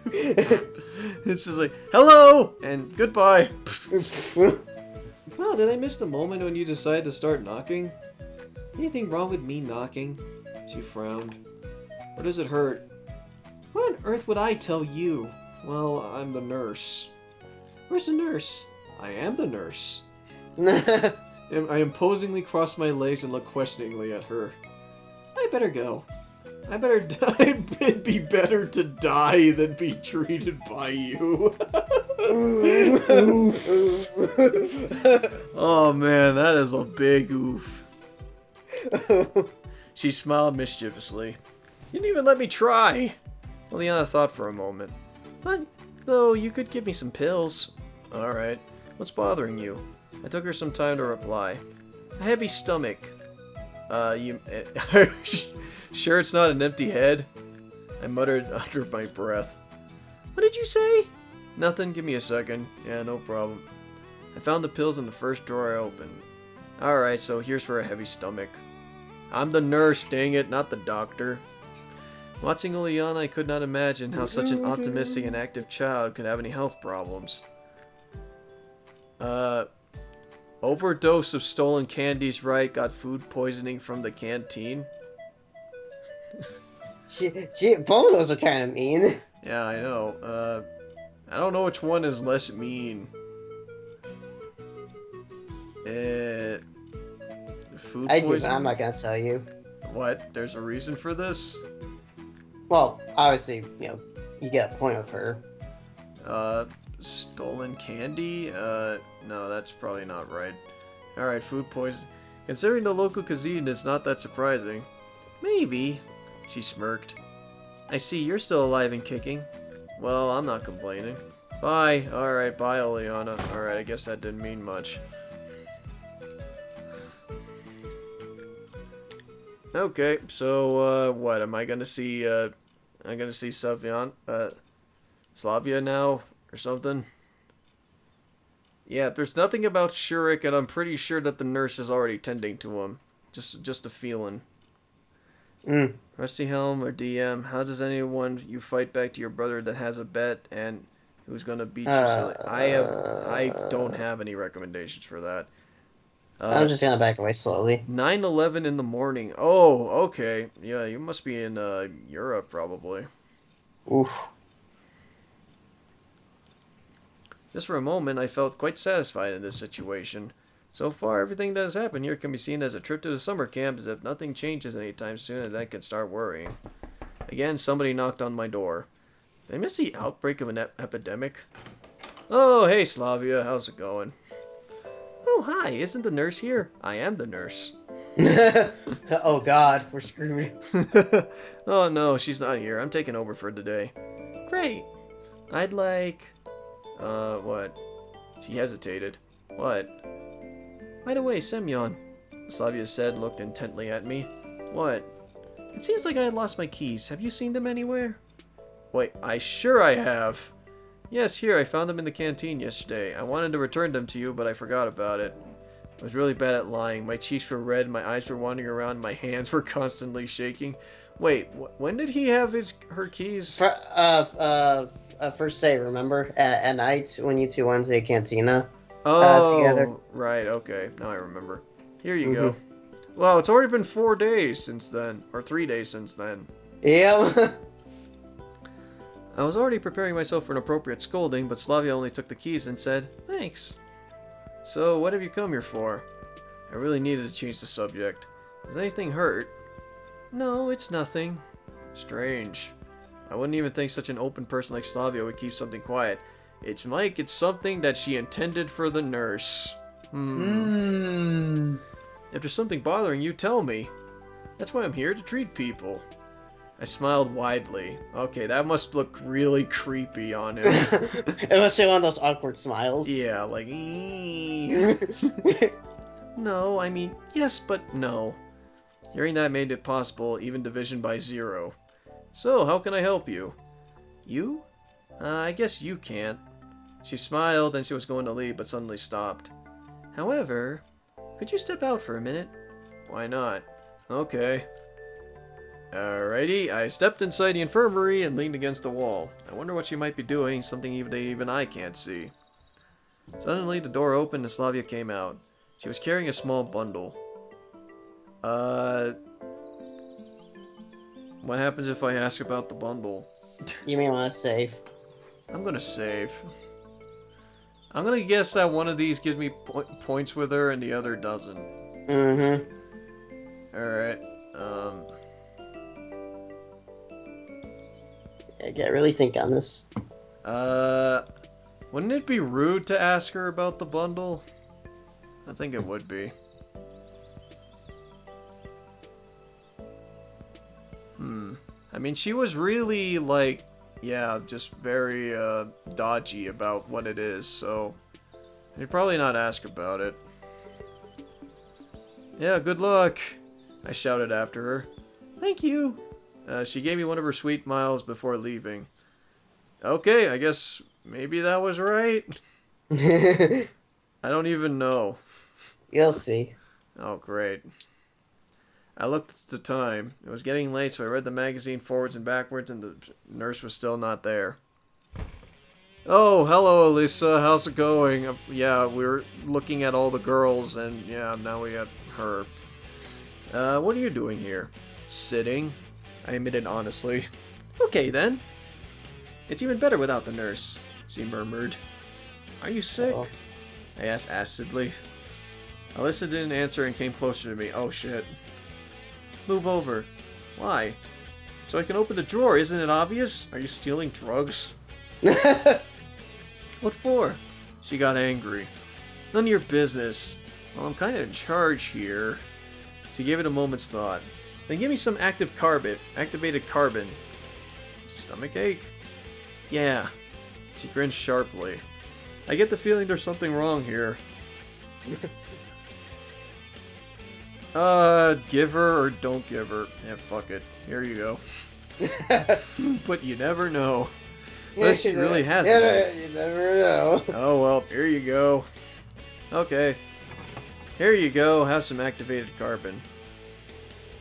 It's just like, hello, and goodbye. Wow, did I miss the moment when you decided to start knocking? Anything wrong with me knocking? She frowned. Or does it hurt? What on earth would I tell you? Well, I'm the nurse. Where's the nurse? I am the nurse. I imposingly crossed my legs and looked questioningly at her. I better go. It'd be better to die than be treated by you. Oof. Oh man, that is a big oof. She smiled mischievously. You didn't even let me try. Liliana thought for a moment. Though you could give me some pills. Alright. What's bothering you? I took her some time to reply. A heavy stomach. Sure it's not an empty head? I muttered under my breath. What did you say? Nothing, give me a second. Yeah, no problem. I found the pills in the first drawer I opened. Alright, so here's for a heavy stomach. I'm the nurse, dang it, not the doctor. Watching Liliana, I could not imagine how such an optimistic and active child could have any health problems. Overdose of stolen candies, right? Got food poisoning from the canteen? Both of those are kind of mean. Yeah, I know. I don't know which one is less mean. Food I poisoning? do, but I'm not gonna tell you. What? There's a reason for this? Well, obviously, you get a point with her. Stolen candy? No, that's probably not right. Alright, food poisoning. Considering the local cuisine is not that surprising. Maybe. She smirked. I see you're still alive and kicking. Well, I'm not complaining. Bye. Alright, bye, Oleana. Alright, I guess that didn't mean much. Okay, so, what? Am I gonna see, I'm gonna see Semyon, Slavia now? Or something? Yeah, there's nothing about Shurik, and I'm pretty sure that the nurse is already tending to him. Just a feeling. Rusty Helm or DM, how does anyone you fight back to your brother that has a bet and who's gonna beat you silly? I don't have any recommendations for that. I'm just gonna back away slowly. 9:11 in the morning. Oh, okay. Yeah, you must be in Europe probably. Oof. Just for a moment, I felt quite satisfied in this situation. So far, everything that has happened here can be seen as a trip to the summer camp, as if nothing changes anytime soon, and I can start worrying. Again, somebody knocked on my door. Did I miss the outbreak of an epidemic? Oh, hey Slavia, how's it going? Oh, hi, isn't the nurse here? I am the nurse. Oh god, we're screwed. Oh no, she's not here. I'm taking over for today. Great. I'd like... what? She hesitated. What? By the way, Semyon, Slavia said, looked intently at me. What? It seems like I had lost my keys. Have you seen them anywhere? Wait, I have. Yes, here, I found them in the canteen yesterday. I wanted to return them to you, but I forgot about it. I was really bad at lying. My cheeks were red, my eyes were wandering around, my hands were constantly shaking. Wait, when did he have her keys? First day, remember? At night, when you two went to the cantina together. together. Right, okay. Now I remember. Here you go. Well, it's already been 4 days since then. Or 3 days since then. Yeah. I was already preparing myself for an appropriate scolding, but Slavia only took the keys and said, thanks. So, what have you come here for? I really needed to change the subject. Does anything hurt? No, it's nothing. Strange. I wouldn't even think such an open person like Slavia would keep something quiet. It's Mike, it's something that she intended for the nurse. If there's something bothering you, tell me. That's why I'm here, to treat people. I smiled widely. Okay, that must look really creepy on him. It must be one of those awkward smiles. Yeah, like... No, I mean, yes, but no. Hearing that made it possible, even division by 0. So, how can I help you? You? I guess you can't. She smiled and she was going to leave, but suddenly stopped. However, could you step out for a minute? Why not? Okay. Alrighty, I stepped inside the infirmary and leaned against the wall. I wonder what she might be doing, something even I can't see. Suddenly, the door opened and Slavia came out. She was carrying a small bundle. What happens if I ask about the bundle? You may want to save. I'm gonna save. I'm gonna guess that one of these gives me points with her and the other doesn't. Alright, I gotta really think on this. wouldn't it be rude to ask her about the bundle? I think it would be. I mean, she was really, like, yeah, just very, dodgy about what it is, so you'd probably not ask about it. Yeah, good luck, I shouted after her. Thank you. She gave me one of her sweet smiles before leaving. Okay, I guess maybe that was right. I don't even know. You'll see. Oh, great. I looked at the time. It was getting late, so I read the magazine forwards and backwards, and the nurse was still not there. Oh, hello, Elisa. How's it going? Yeah, we were looking at all the girls, and yeah, now we got her. What are you doing here? Sitting, I admitted honestly. Okay, then. It's even better without the nurse, she murmured. Are you sick? Uh-oh. I asked acidly. Alyssa didn't answer and came closer to me. Oh, shit. Move over. Why? So I can open the drawer, isn't it obvious? Are you stealing drugs? What for? She got angry. None of your business. Well, I'm kind of in charge here. She gave it a moment's thought. Then give me some activated carbon. Stomach ache? Yeah. She grinned sharply. I get the feeling there's something wrong here. Give her or don't give her. Yeah, fuck it. Here you go. But you never know. But she really has it. You never know. Oh, well, here you go. Okay. Here you go. Have some activated carbon.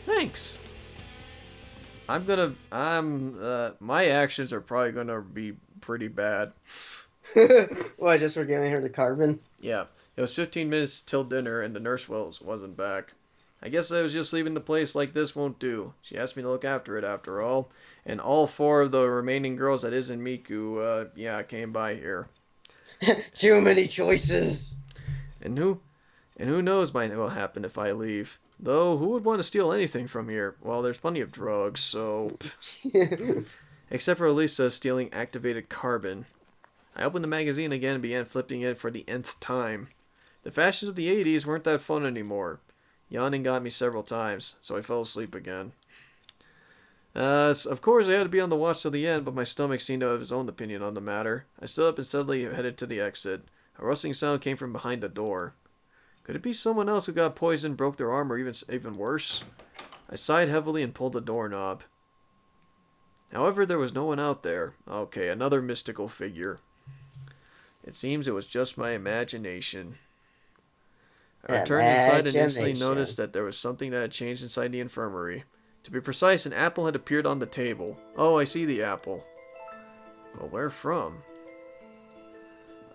Thanks. My actions are probably gonna be pretty bad. Why, just for giving her the carbon? Yeah. It was 15 minutes till dinner, and the nurse wasn't back. I guess I was just leaving the place like this won't do. She asked me to look after it after all. And all 4 of the remaining girls that isn't Miku, came by here. Too many choices. And who knows what will happen if I leave. Though, who would want to steal anything from here? Well, there's plenty of drugs, so... Except for Elisa stealing activated carbon. I opened the magazine again and began flipping it for the nth time. The fashions of the 80s weren't that fun anymore. Yawning got me several times, so I fell asleep again. Of course, I had to be on the watch till the end, but my stomach seemed to have his own opinion on the matter. I stood up and steadily headed to the exit. A rustling sound came from behind the door. Could it be someone else who got poisoned, broke their arm, or even worse? I sighed heavily and pulled the doorknob. However, there was no one out there. Okay, another mystical figure. It seems it was just my imagination. I returned inside and instantly noticed that there was something that had changed inside the infirmary. To be precise, an apple had appeared on the table. Oh, I see the apple. Well, where from?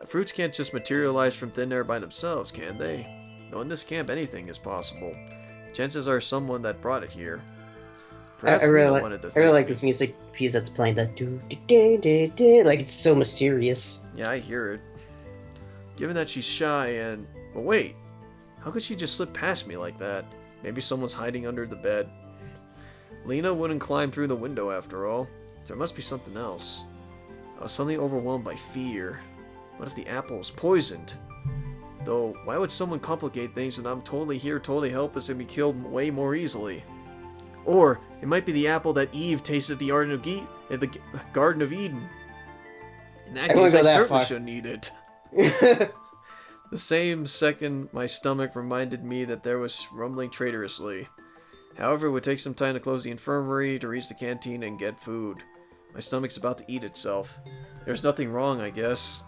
Fruits can't just materialize from thin air by themselves, can they? Though in this camp, anything is possible. Chances are someone that brought it here. Perhaps I really like this music piece that's playing. That like it's so mysterious. Yeah, I hear it. Given that she's shy and... But wait. How could she just slip past me like that? Maybe someone's hiding under the bed. Lena wouldn't climb through the window after all. There must be something else. I was suddenly overwhelmed by fear. What if the apple is poisoned? Though, why would someone complicate things when I'm totally here, totally helpless, and be killed way more easily? Or, it might be the apple that Eve tasted at the Garden of Eden. In that case, I certainly shouldn't eat it. The same second, my stomach reminded me that there was rumbling traitorously. However, it would take some time to close the infirmary, to reach the canteen, and get food. My stomach's about to eat itself. There's nothing wrong, I guess.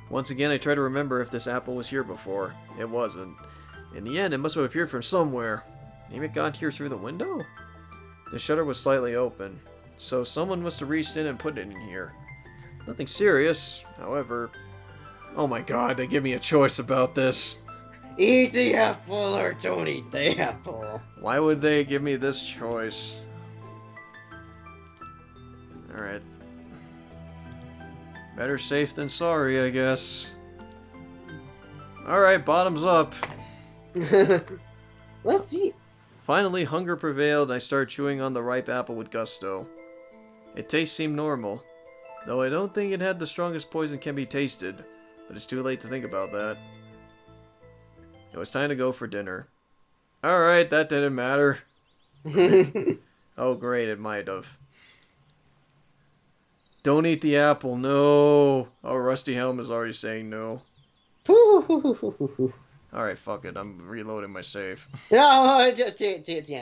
Once again, I try to remember if this apple was here before. It wasn't. In the end, it must have appeared from somewhere. Maybe it got here through the window? The shutter was slightly open, so someone must have reached in and put it in here. Nothing serious, however. Oh my god, they give me a choice about this. Eat the apple or don't eat the apple. Why would they give me this choice? Alright. Better safe than sorry, I guess. Alright, bottoms up. Let's eat. Finally, hunger prevailed and I started chewing on the ripe apple with gusto. Its taste seemed normal, though I don't think it had the strongest poison can be tasted, but it's too late to think about that. It was time to go for dinner. Alright, that didn't matter. Oh great, it might have. Don't eat the apple, no. Oh, Rusty Helm is already saying no. Alright, fuck it, I'm reloading my save. No, I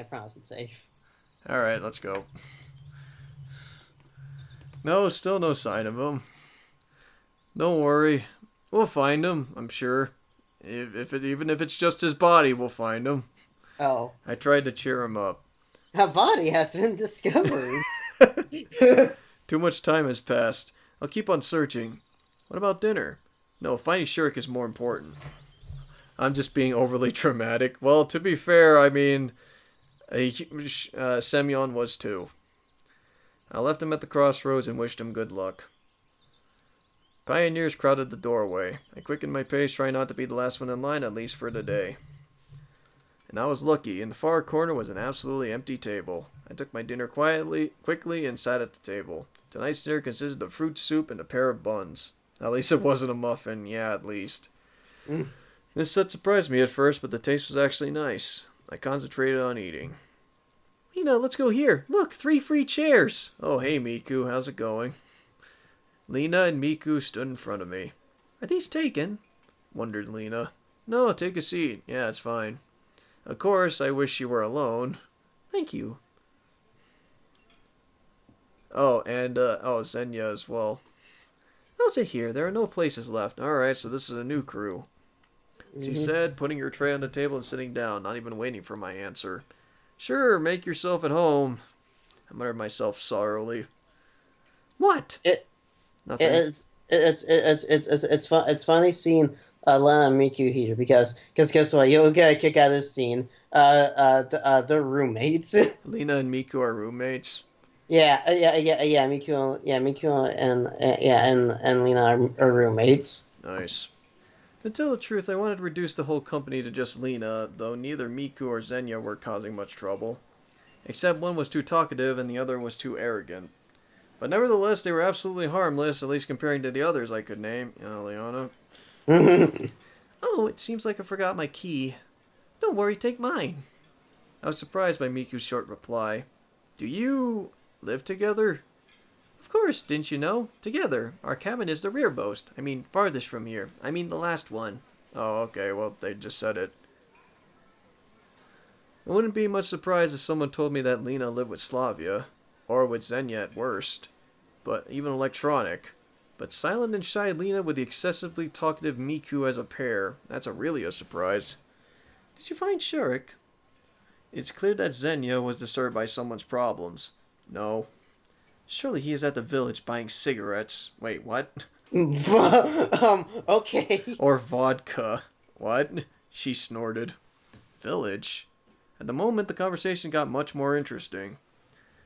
promise it's safe. Alright, let's go. No, still no sign of him. Don't worry. We'll find him, I'm sure. Even if it's just his body, we'll find him. Oh. I tried to cheer him up. A body has been discovered. Too much time has passed. I'll keep on searching. What about dinner? No, finding Shirk is more important. I'm just being overly dramatic. Well, to be fair, I mean, Semyon was too. I left him at the crossroads and wished him good luck. Pioneers crowded the doorway. I quickened my pace, trying not to be the last one in line, at least for the day. And I was lucky. In the far corner was an absolutely empty table. I took my dinner quickly, and sat at the table. Tonight's dinner consisted of fruit soup and a pair of buns. At least it wasn't a muffin. Yeah, at least. This set surprised me at first, but the taste was actually nice. I concentrated on eating. Lena, let's go here. Look, 3 free chairs. Oh, hey, Miku. How's it going? Lena and Miku stood in front of me. Are these taken? Wondered Lena. No, take a seat. Yeah, it's fine. Of course, I wish you were alone. Thank you. Oh, and, Xenia as well. I'll sit here. There are no places left. Alright, so this is a new crew. She said, putting her tray on the table and sitting down, not even waiting for my answer. Sure, make yourself at home. I muttered myself sorrowfully. What? Nothing. It's funny seeing Lena and Miku here because guess what? You'll get a kick out of this scene. They're roommates. Lena and Miku are roommates. Yeah. Miku and Lena are roommates. Nice. To tell the truth, I wanted to reduce the whole company to just Lena, though neither Miku or Xenia were causing much trouble. Except one was too talkative and the other was too arrogant. But nevertheless, they were absolutely harmless, at least comparing to the others I could name. Leona. Oh, it seems like I forgot my key. Don't worry, take mine. I was surprised by Miku's short reply. Do you live together? Of course, didn't you know? Together. Our cabin is the rearmost. I mean, farthest from here. I mean, the last one. Oh, okay, well, they just said it. I wouldn't be much surprised if someone told me that Lena lived with Slavia. Or with Xenia at worst. But even electronic. But silent and shy Lena with the excessively talkative Miku as a pair. That's really a surprise. Did you find Shirk? It's clear that Xenia was disturbed by someone's problems. No. Surely he is at the village buying cigarettes. Wait, what? Okay. Or vodka. What? She snorted. Village? At the moment, the conversation got much more interesting.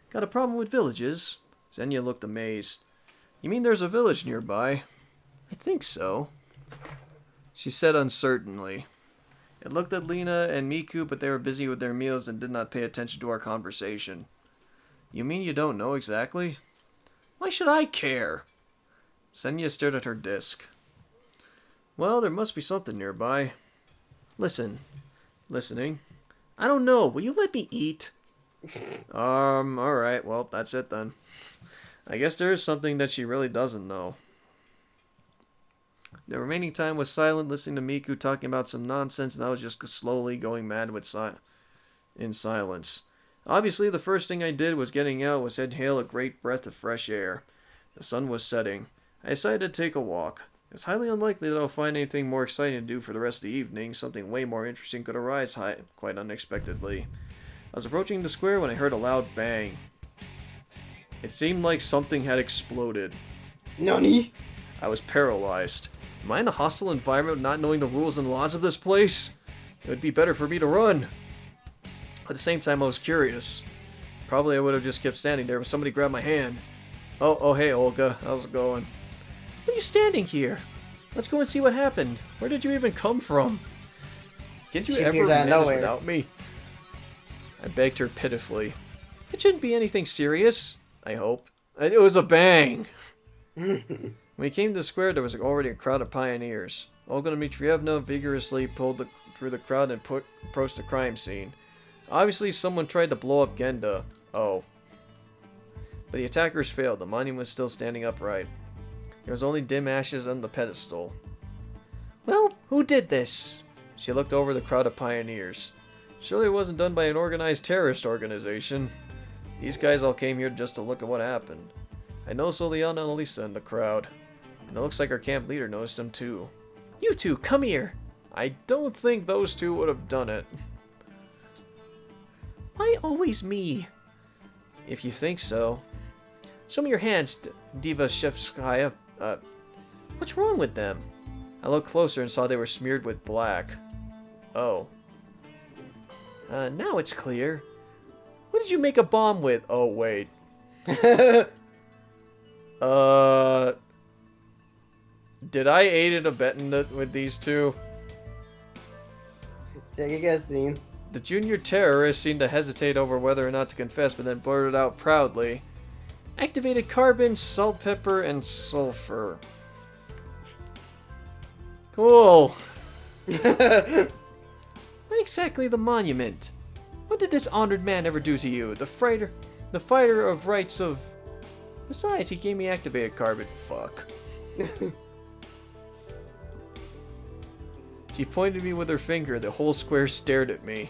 Got a problem with villages? Xenia looked amazed. You mean there's a village nearby? I think so. She said uncertainly. I looked at Lena and Miku, but they were busy with their meals and did not pay attention to our conversation. You mean you don't know exactly? Why should I care? Senya stared at her disc. Well, there must be something nearby. Listen. Listening. I don't know. Will you let me eat? Alright. Well, that's it then. I guess there is something that she really doesn't know. The remaining time was silent, listening to Miku talking about some nonsense, and I was just slowly going mad with in silence. Obviously, the first thing I did was getting out was inhale a great breath of fresh air. The sun was setting. I decided to take a walk. It's highly unlikely that I'll find anything more exciting to do for the rest of the evening. Something way more interesting could arise quite unexpectedly. I was approaching the square when I heard a loud bang. It seemed like something had exploded. Nani? I was paralyzed. Am I in a hostile environment not knowing the rules and laws of this place? It would be better for me to run. At the same time, I was curious. Probably I would have just kept standing there, but somebody grabbed my hand. Oh, hey, Olga. How's it going? Why are you standing here? Let's go and see what happened. Where did you even come from? Can't you She ever appeared out of manage nowhere. without me? I begged her pitifully. It shouldn't be anything serious, I hope. It was a bang! When we came to the square, there was already a crowd of pioneers. Olga Dmitrievna vigorously pulled through the crowd and approached the crime scene. Obviously, someone tried to blow up Genda. Oh. But the attackers failed. The monument was still standing upright. There was only dim ashes on the pedestal. Well, who did this? She looked over the crowd of pioneers. Surely it wasn't done by an organized terrorist organization. These guys all came here just to look at what happened. I noticed Oleana and Elisa in the crowd. And it looks like our camp leader noticed them too. You two, come here! I don't think those two would have done it. Why always me? If you think so. Show me your hands, Diva Shevskaya. What's wrong with them? I looked closer and saw they were smeared with black. Oh. Now it's clear. What did you make a bomb with? Oh, wait. Did I aid and abet with these two? Take a guess, Dean. The junior terrorist seemed to hesitate over whether or not to confess, but then blurted out proudly. Activated carbon, salt, pepper, and sulfur. Cool. Why exactly the monument? What did this honored man ever do to you? The fighter of rights of... Besides, he gave me activated carbon. Fuck. She pointed me with her finger. The whole square stared at me.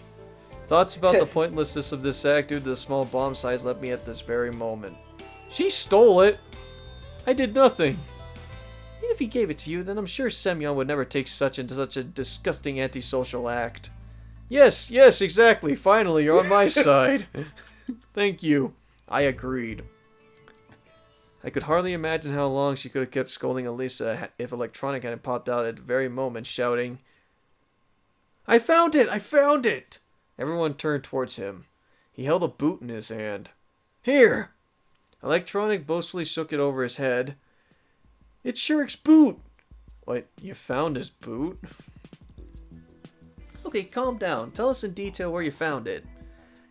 Thoughts about the pointlessness of this act due to the small bomb size left me at this very moment. She stole it! I did nothing! Even if he gave it to you, then I'm sure Semyon would never take such a disgusting antisocial act. Yes, exactly. Finally, you're on my side. Thank you. I agreed. I could hardly imagine how long she could have kept scolding Elisa if Electronic hadn't popped out at the very moment, shouting, I found it! I found it! Everyone turned towards him. He held a boot in his hand. Here! Electronic boastfully shook it over his head. It's Shurik's boot! What, you found his boot? Okay, calm down. Tell us in detail where you found it.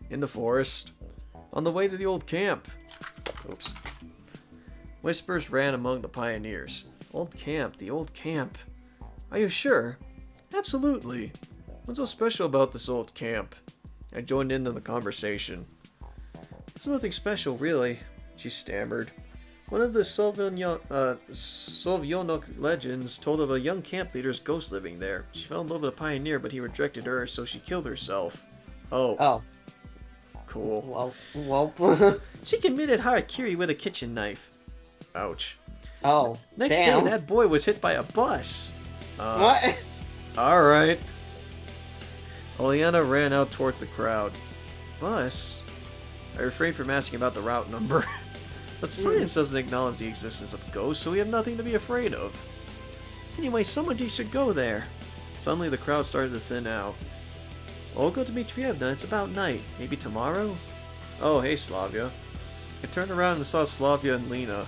In the forest. On the way to the old camp. Oops. Whispers ran among the pioneers. Old camp, the old camp. Are you sure? Absolutely. What's so special about this old camp? I joined in on the conversation. It's nothing special, really, she stammered. One of the Sovyonok legends told of a young camp leader's ghost living there. She fell in love with a pioneer, but he rejected her, so she killed herself. Oh. Cool. Well. She committed harakiri with a kitchen knife. Ouch. Oh, Next damn. day, that boy was hit by a bus. What? Alright. Oleana ran out towards the crowd. Bus? I refrained from asking about the route number. But science doesn't acknowledge the existence of ghosts, so we have nothing to be afraid of. Anyway, somebody should go there. Suddenly the crowd started to thin out. Olga Dmitrievna, it's about night. Maybe tomorrow? Oh, hey, Slavia. I turned around and saw Slavia and Lena.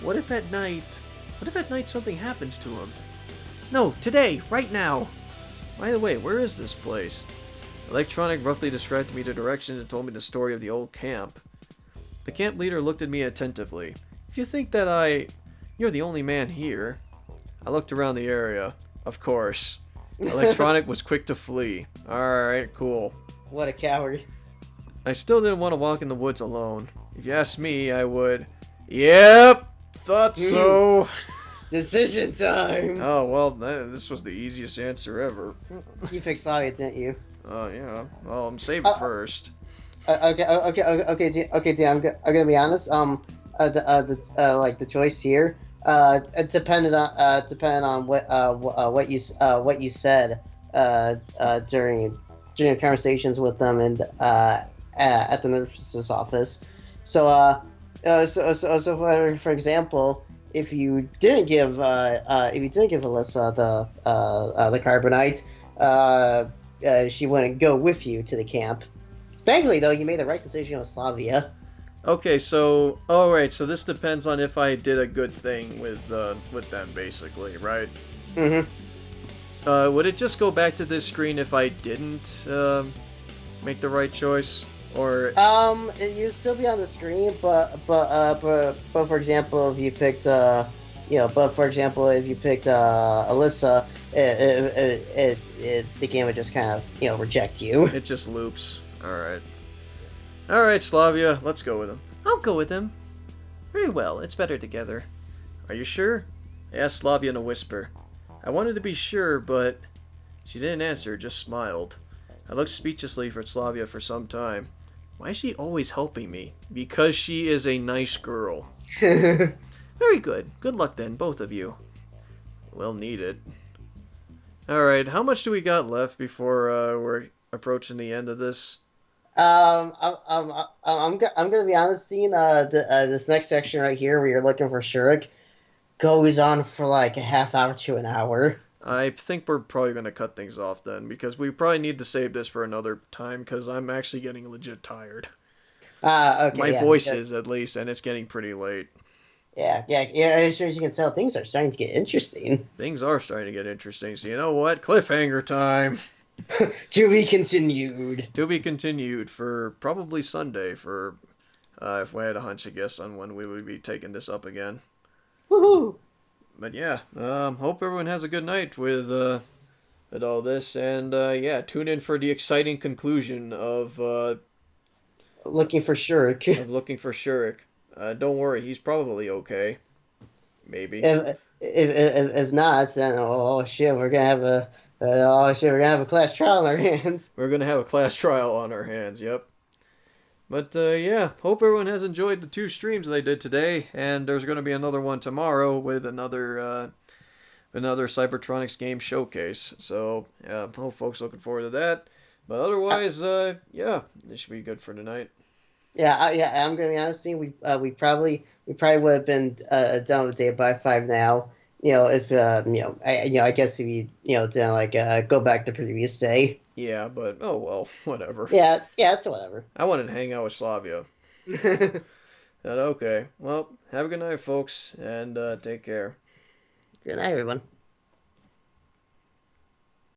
What if at night something happens to him? No, today, right now. By the way, where is this place? Electronic roughly described to me the directions and told me the story of the old camp. The camp leader looked at me attentively. If you think that you're the only man here. I looked around the area. Of course. Electronic was quick to flee. Alright, cool. What a coward. I still didn't want to walk in the woods alone. If you asked me, I would. Yep! Thought so! Decision time! Oh, well, this was the easiest answer ever. You picked Slavia, didn't you? Oh, yeah. Well, I'm saving first. Okay, dude, I'm gonna be honest. The choice here, it depended on what you said, during conversations with them and at the nurse's office. So for example, if you didn't give Alyssa the carbonite, she wouldn't go with you to the camp. Thankfully, though, you made the right decision with Slavia. Okay, so alright, so this depends on if I did a good thing with them, basically, right? Mm-hmm. Would it just go back to this screen if I didn't make the right choice, or? You'd still be on the screen, but for example, if you picked Alyssa, the game would just kind of reject you. It just loops. Alright, Slavia, let's go with him. I'll go with him. Very well, it's better together. Are you sure? I asked Slavia in a whisper. I wanted to be sure, but she didn't answer, just smiled. I looked speechlessly for Slavia for some time. Why is she always helping me? Because she is a nice girl. Very good. Good luck then, both of you. We'll need it. Alright, how much do we got left before we're approaching the end of this? I'm gonna be honest, Dean. This next section right here, where you're looking for Shurik, goes on for like a half hour to an hour. I think we're probably going to cut things off then, because we probably need to save this for another time, because I'm actually getting legit tired. Okay. My voice is, at least, and it's getting pretty late. Yeah. As you can tell, things are starting to get interesting. Things are starting to get interesting, so you know what? Cliffhanger time! To be continued. To be continued for probably Sunday, for if we had a hunch, I guess, on when we would be taking this up again. Woohoo! But yeah, hope everyone has a good night with all this, and yeah, tune in for the exciting conclusion of looking for Shurik. of looking for Shurik. Don't worry, he's probably okay. Maybe. If not, then oh shit, we're gonna have a class trial on our hands. We're gonna have a class trial on our hands. Yep. But yeah, hope everyone has enjoyed the 2 streams that I did today, and there's going to be another one tomorrow with another Cybertronics game showcase. So yeah, hope folks looking forward to that. But otherwise, yeah, this should be good for tonight. Yeah, I'm gonna be honest. We probably would have been done with day by 5 now. If I guess if you didn't like go back the previous day. Yeah, but oh well, whatever. Yeah, it's whatever. I wanted to hang out with Slavia. But okay, well, have a good night, folks, and take care. Good night, everyone.